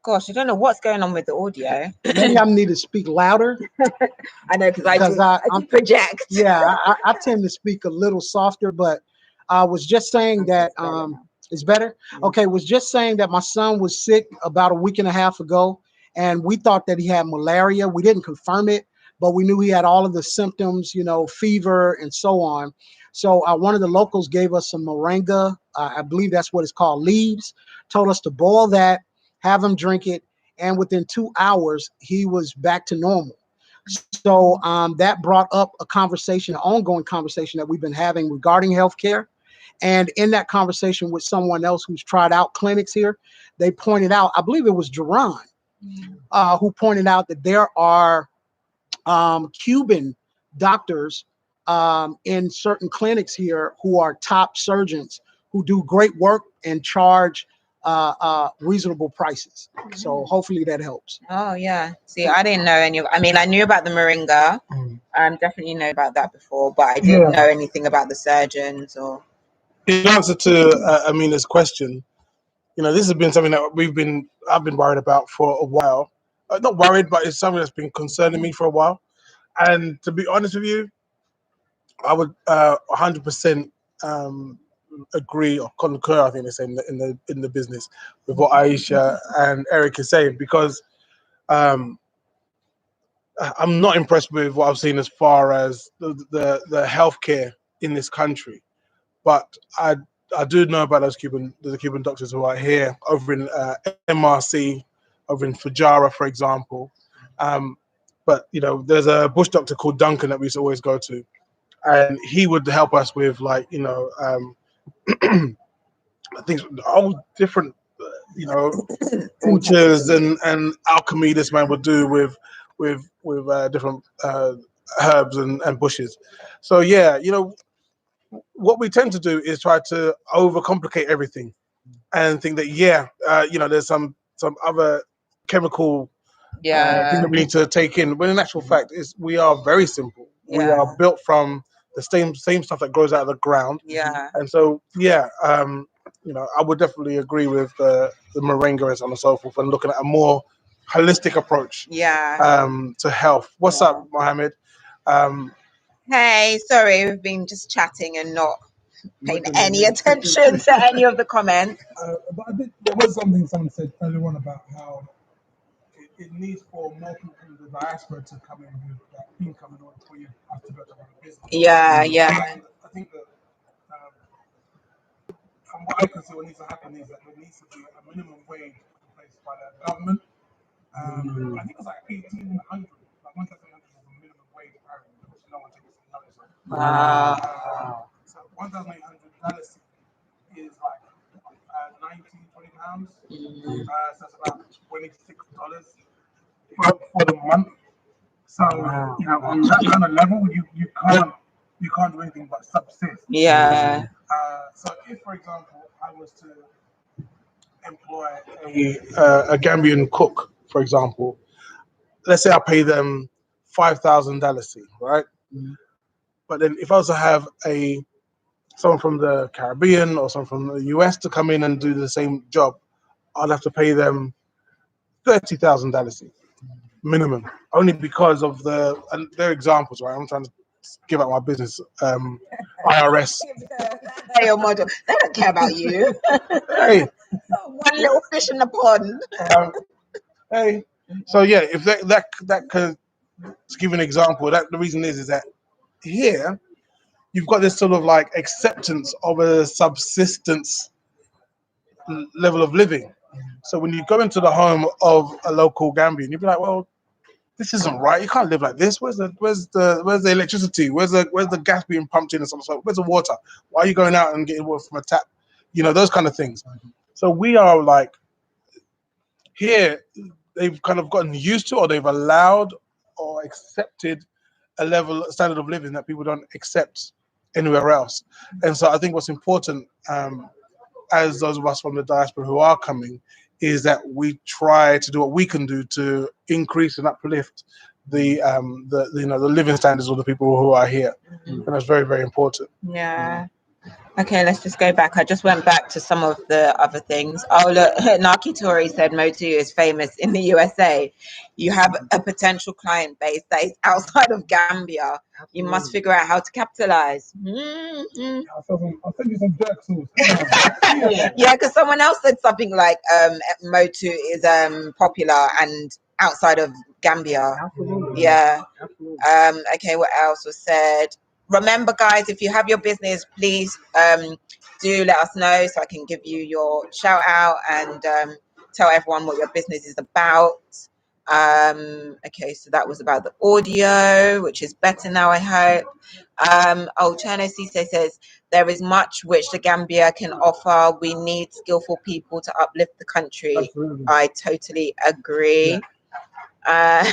Gosh, I don't know what's going on with the audio. Maybe I need to speak louder. I know, because I project. Yeah, I tend to speak a little softer, but I was just saying that it's better. Okay, was just saying that my son was sick about a week and a half ago, and we thought that he had malaria. We didn't confirm it, but we knew he had all of the symptoms, you know, fever and so on. So one of the locals gave us some moringa, I believe that's what it's called, leaves, told us to boil that, have him drink it, and within 2 hours, he was back to normal. So that brought up a conversation, an ongoing conversation that we've been having regarding healthcare. And in that conversation with someone else who's tried out clinics here, they pointed out, I believe it was Jerron, who pointed out that there are Cuban doctors in certain clinics here who are top surgeons who do great work and charge reasonable prices. So hopefully that helps. Oh yeah. See, I didn't know any of. I mean, I knew about the moringa. Definitely know about that before, but I didn't know anything about the surgeons or. In answer to Amina's question, you know, this has been something that I've been worried about for a while. Not worried, but it's something that's been concerning me for a while. And to be honest with you, I would 100% agree or concur, I think they say in the business, with what Aisha and Eric is saying, because I'm not impressed with what I've seen as far as the healthcare in this country. But I do know about the Cuban doctors who are here over in MRC, over in Fujara, for example. But you know, there's a bush doctor called Duncan that we used to always go to, and he would help us with, like, you know, things, all different, you know, tinctures and alchemy. This man would do with different herbs and bushes. So yeah, you know, what we tend to do is try to overcomplicate everything and think that you know, there's some other chemical thing that we need to take in. But in actual fact, we are very simple. We are built from the same stuff that grows out of the ground. And so you know, I would definitely agree with the moringa and so on and so forth, and looking at a more holistic approach to health. What's up, Mohammed? Hey, sorry, we've been just chatting and not paying any attention to any of the comments. But I think there was something someone said earlier on about how it needs for more people from the diaspora to come in with that income in order for you to build a business. Yeah. And I think that from what I can see, what needs to happen is that there needs to be a minimum wage placed by the government. I think it's like 1,800, like 1,800 is the minimum wage apparently, which no one takes notice of. Wow. So 1,800 dollars is like 20 pounds. So that's about $26 for the month. So you know, on that kind of level, you can't do anything but subsist. Yeah. So if, for example, I was to employ a Gambian cook, for example, let's say I pay them $5,000, right? But then if I also have someone from the Caribbean or someone from the US to come in and do the same job, I'll have to pay them $30,000 minimum, only because of and they're examples, right? I'm trying to give out my business. IRS. Your model. They don't care about you. Hey, one little fish in the pond. Hey, so yeah, if that can, to give an example, that the reason is that here you've got this sort of like acceptance of a subsistence level of living. So when you go into the home of a local Gambian, you'll be like, well, this isn't right. You can't live like this. Where's the electricity? Where's the gas being pumped in and stuff? Where's the water? Why are you going out and getting water from a tap? You know, those kind of things. So we are like here, they've kind of gotten used to, or they've allowed or accepted a standard of living that people don't accept anywhere else. And so I think what's important, as those of us from the diaspora who are coming, is that we try to do what we can do to increase and uplift the living standards of the people who are here. And that's very, very important. Yeah. Okay, let's just go back. I just went back to some of the other things. Oh, look, Naki Tori said Motu is famous in the USA. You have a potential client base that is outside of Gambia. You must figure out how to capitalize. Mm-hmm. I'll send you some jerk sauce. Yeah, because someone else said something like Motu is popular and outside of Gambia. Absolutely. Yeah. Absolutely. Okay, what else was said? Remember, guys, if you have your business, please do let us know so I can give you your shout out and tell everyone what your business is about. Okay, so that was about the audio, which is better now, I hope. Cherno Cisse says, there is much which the Gambia can offer. We need skillful people to uplift the country. Absolutely. I totally agree. Yeah.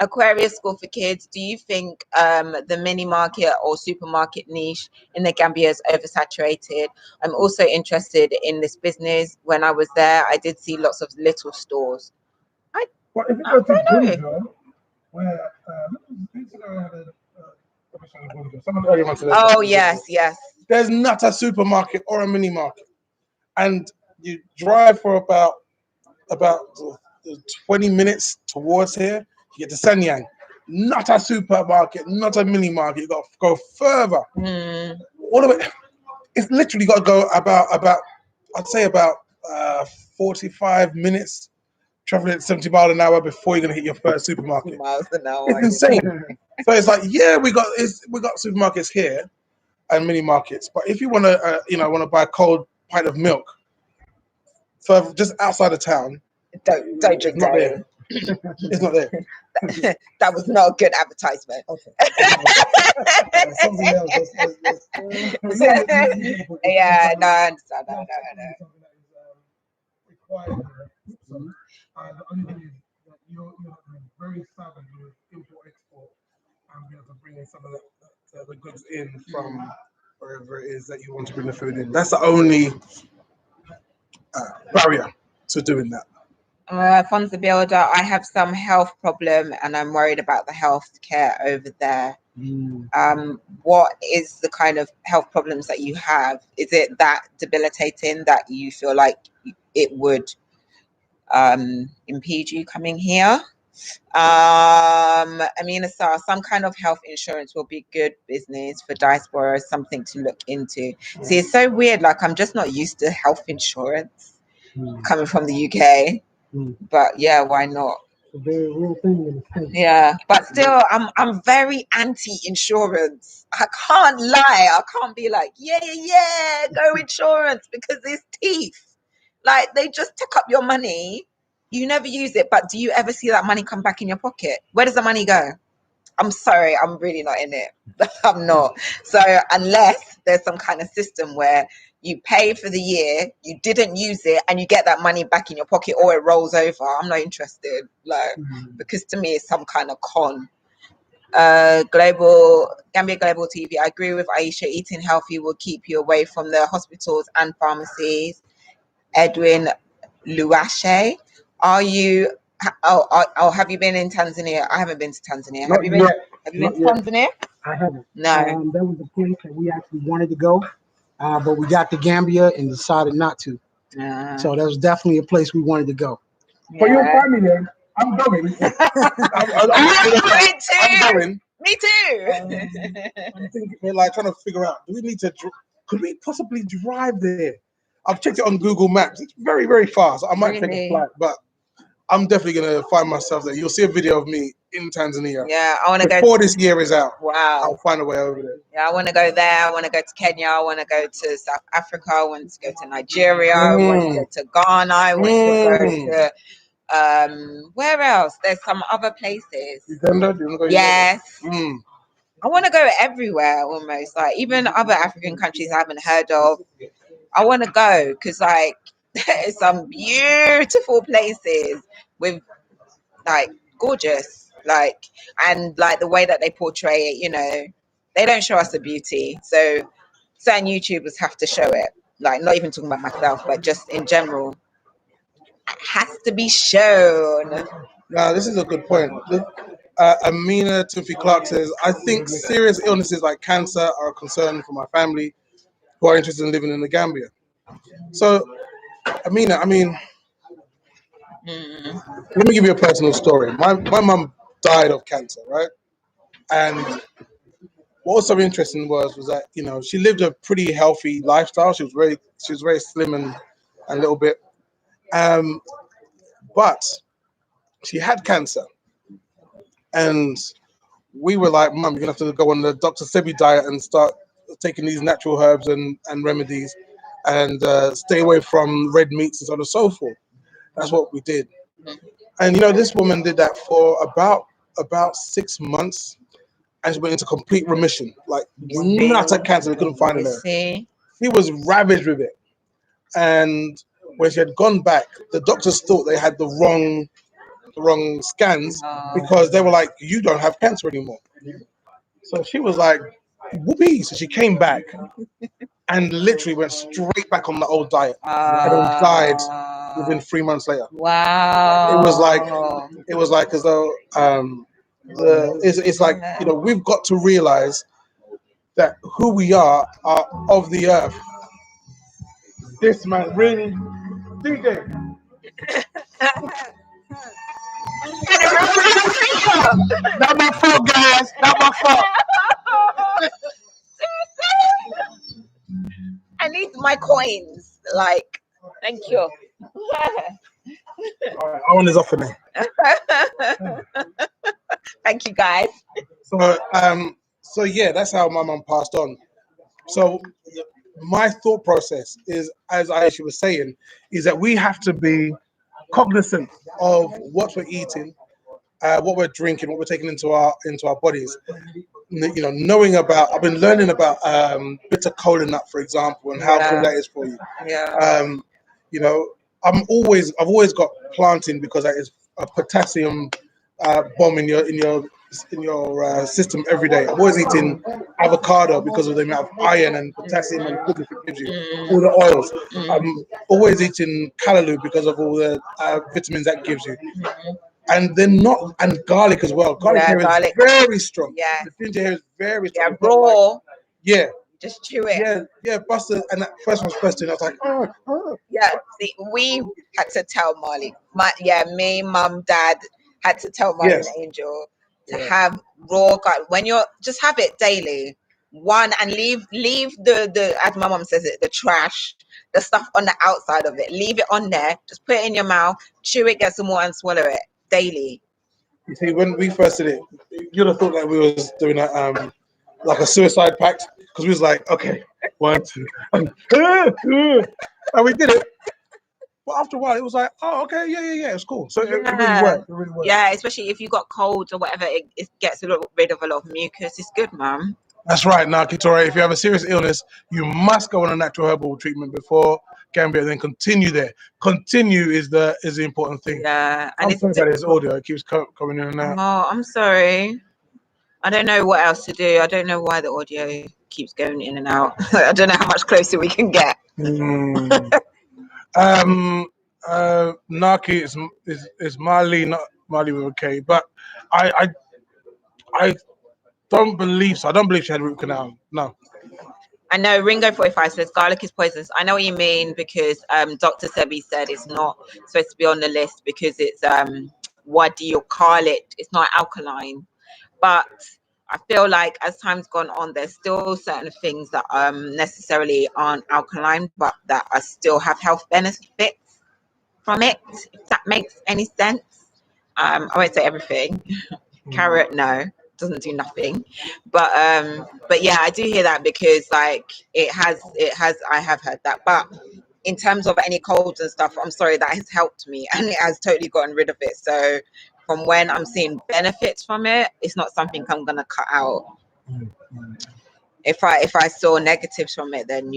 Aquarius School for Kids, do you think the mini market or supermarket niche in the Gambia is oversaturated? I'm also interested in this business. When I was there, I did see lots of little stores. Well, if you go to Gungur, where someone earlier went to Oh, yes. There's not a supermarket or a mini market, and you drive for about 20 minutes towards here, you get to Sanyang. Not a supermarket, not a mini market. You got to go further. All the way. It's literally got to go about I'd say about 45 minutes, traveling at 70 miles an hour before you're gonna hit your first supermarket. Miles an hour. It's insane. So it's like, yeah, we got supermarkets here and mini markets, but if you want to buy a cold pint of milk, for just outside of town, Don't drink that. It's not there. That was not a good advertisement. Okay. Yeah, no, I understand. No. The only thing is that you're very savvy with import export and be able to bring in some of the goods in from wherever it is that you want to bring the food in. That's the only barrier to doing that. Fonza Builder, I have some health problem and I'm worried about the health care over there. What is the kind of health problems that you have? Is it that debilitating that you feel like it would impede you coming here? Amina Sarr, some kind of health insurance will be good business for diaspora, something to look into. See, it's so weird. Like, I'm just not used to health insurance coming from the UK. But yeah, why not? It's a very real thing in the States. Yeah, but still, I'm very anti-insurance. I can't lie. I can't be like, yeah, go insurance, because it's teeth. Like, they just take up your money. You never use it, but do you ever see that money come back in your pocket? Where does the money go? I'm sorry, I'm really not in it. I'm not. So unless there's some kind of system where you pay for the year, you didn't use it, and you get that money back in your pocket, or it rolls over, I'm not interested. Like, because to me, it's some kind of con. Gambia Global TV. I agree with Aisha. Eating healthy will keep you away from the hospitals and pharmacies. Edwin Luache, Oh, have you been in Tanzania? I haven't been to Tanzania. Not Have you been? yet. Have you been Not to yet. Tanzania? I haven't. No. That was the place that we actually wanted to go, but we got to Gambia and decided not to. So that was definitely a place we wanted to go. But you'll find me there. I'm going. I'm going. Me too. I'm thinking, we're like trying to figure out, do we need to, could we possibly drive there? I've checked it on Google Maps. It's very, very fast. I might take a flight, but I'm definitely going to find myself there. You'll see a video of me in Tanzania. Yeah, I want to go. Before this year is out. Wow. I'll find a way over there. Yeah, I want to go there. I want to go to Kenya. I want to go to South Africa. I want to go to Nigeria. I want to go to Ghana. I want to go to where else? There's some other places. Uganda? Do you want to go yes. Uganda? I want to go everywhere almost. Like even other African countries I haven't heard of. I want to go because like there's some beautiful places with like gorgeous, like, and like the way that they portray it, you know, they don't show us the beauty. So certain YouTubers have to show it. Like not even talking about myself, but just in general, it has to be shown. Now, this is a good point. Amina Clark says, I think serious illnesses like cancer are a concern for my family who are interested in living in the Gambia. So, Amina, I mean, let me give you a personal story. My mum died of cancer, right? And what was so interesting was that, you know, she lived a pretty healthy lifestyle. She was very slim and a little bit. But she had cancer. And we were like, Mum, you're going to have to go on the Dr. Sebi diet and start taking these natural herbs and remedies and stay away from red meats and so on and so forth. That's what we did. And, you know, this woman did that for about 6 months and she went into complete remission. Like, not a cancer, we couldn't find it there. She was ravaged with it. And when she had gone back, the doctors thought they had the wrong scans because they were like, you don't have cancer anymore. So she was like, whoopee. So she came back and literally went straight back on the old diet and then died within 3 months later. Wow. It was like as though it's like, you know, we've got to realize that who we are of the earth. This man really DJ. Not my fault, guys. Not my fault. I need my coins. Like, thank you. All right, I want this off for me. Thank you, guys. So yeah, that's how my mum passed on. So my thought process is, as Aisha was saying, is that we have to be cognizant of what we're eating, what we're drinking, what we're taking into our bodies. You know, knowing about, I've been learning about bitter cola nut, for example, and how good that is for you. Yeah. You know, I've always got plantain because that is a potassium bomb in your system every day. I'm always eating avocado because of the amount of iron and potassium and goodness it gives you. All the oils. I'm always eating callaloo because of all the vitamins that gives you. And garlic as well. Garlic here is very strong. Yeah. The ginger here is very strong. Yeah, raw. Yeah. Just chew it. Yeah, Buster. And that first one's question, I was like, oh. Yeah, see, we had to tell Marley. Me, Mum, Dad had to tell Marley and Angel to have raw garlic. When you're, just have it daily. And leave the as my mum says it, the trash, the stuff on the outside of it. Leave it on there. Just put it in your mouth, chew it, get some more, and swallow it daily. You see, when we first did it, you'd have thought that we was doing a like a suicide pact, because we was like, okay, 1, 2, and we did it. But after a while, it was like, oh, okay, yeah, it's cool. So it really worked. Yeah, especially if you got colds or whatever, it gets rid of a lot of mucus. It's good, Mum. That's right, Kitora. If you have a serious illness, you must go on a natural herbal treatment before Gambia, and then continue there. Continue is the important thing. Yeah, and I'm sorry about this audio. It keeps coming in and out. Oh, I'm sorry. I don't know what else to do. I don't know why the audio keeps going in and out. I don't know how much closer we can get. Naki is Marley, not Marley with a K. But I don't believe so. I don't believe she had root canal. No. I know Ringo 45 says garlic is poisonous. I know what you mean, because Dr. Sebi said it's not supposed to be on the list because it's wadi or khalid. It's not alkaline. But I feel like as time's gone on, there's still certain things that necessarily aren't alkaline, but that are still have health benefits from it, if that makes any sense. I won't say everything. Carrot, no, doesn't do nothing. But yeah, I do hear that because like it has I have heard that. But in terms of any colds and stuff, I'm sorry, that has helped me and it has totally gotten rid of it. So from when I'm seeing benefits from it, it's not something I'm gonna cut out. If I saw negatives from it, then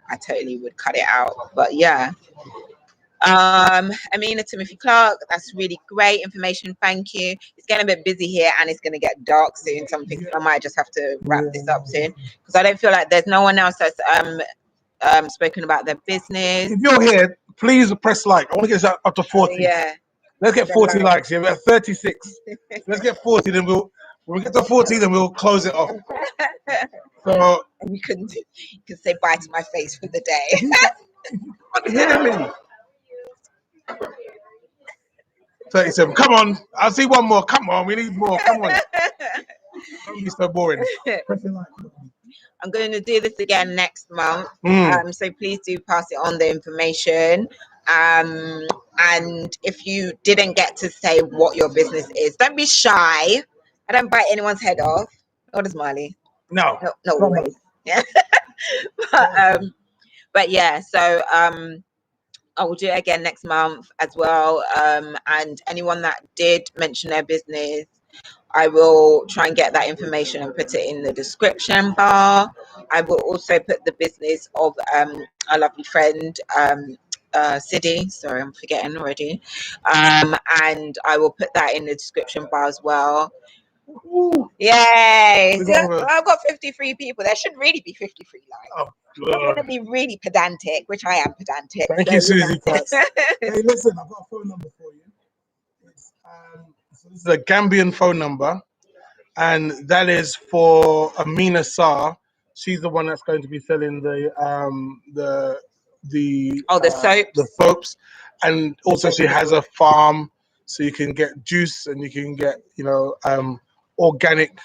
I totally would cut it out. But yeah. Amina Timothy Clark, that's really great information. Thank you. It's getting a bit busy here and it's going to get dark soon. So I might just have to wrap this up soon because I don't feel like there's no one else that's spoken about their business. If you're here, please press like. I want to get this up to 40. Yeah. Let's get 40 likes. Yeah, we're at 36. Let's get 40. Then when we get to 40, then we'll close it off. So you can say bye to my face for the day. Hear me. 37. Come on. I'll see one more. Come on. We need more. Come on. Don't be so boring. I'm going to do this again next month. So please do pass it on, the information. And if you didn't get to say what your business is, don't be shy. I don't bite anyone's head off. What is Marley? No. Not always. Yeah. But yeah, so I will do it again next month as well. And anyone that did mention their business, I will try and get that information and put it in the description bar. I will also put the business of our lovely friend, Sidi. Sorry, I'm forgetting already. And I will put that in the description bar as well. Ooh. Yay! See, I've got 53 people. There should really be 53 likes. Oh, I'm going to be really pedantic, which I am pedantic. Thank you, Susie. Hey, listen, I've got a phone number for you. So this is a Gambian phone number, and that is for Amina Sarr. She's the one that's going to be selling the soaps. The soaps, and also she has a farm, so you can get juice and you can get organic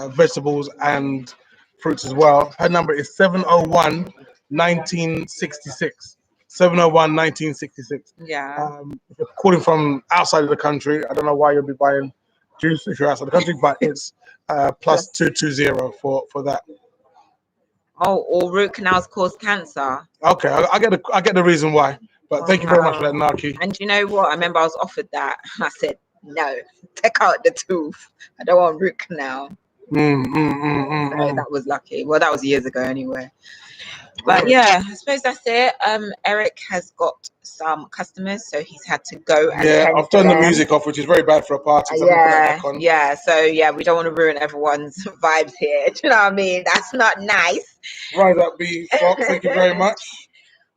vegetables and fruits as well. Her number is 701-1966. 701-1966. Yeah. If you're calling from outside of the country, I don't know why you'll be buying juice if you're outside the country, but it's plus 220 for that. Oh, or root canals cause cancer. Okay, I get the reason why. But thank you very much for that, Naki. And you know what? I remember I was offered that. I said, no, take out the tooth. I don't want root canal. So that was lucky. Well, that was years ago anyway. But yeah, I suppose that's it. Eric has got some customers, so he's had to go. And I've turned the music off, which is very bad for a party. So yeah. So yeah, we don't want to ruin everyone's vibes here. Do you know what I mean? That's not nice. Right, that be Fox. Thank you very much.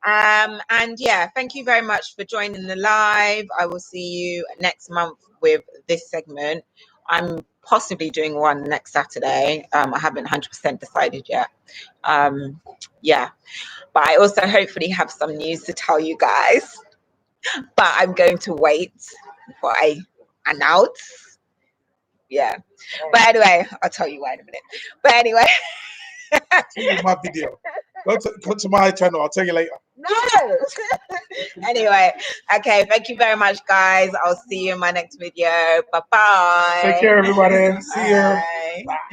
And yeah, thank you very much for joining the live. I will see you next month with this segment. I'm possibly doing one next Saturday. I haven't 100% decided yet. Yeah, but I also hopefully have some news to tell you guys. But I'm going to wait before I announce. Yeah. But anyway, I'll tell you why in a minute. But anyway. My video. Go to my channel. I'll tell you later. No. Anyway, okay. Thank you very much, guys. I'll see you in my next video. Bye-bye. Take care, everybody. See you. Bye.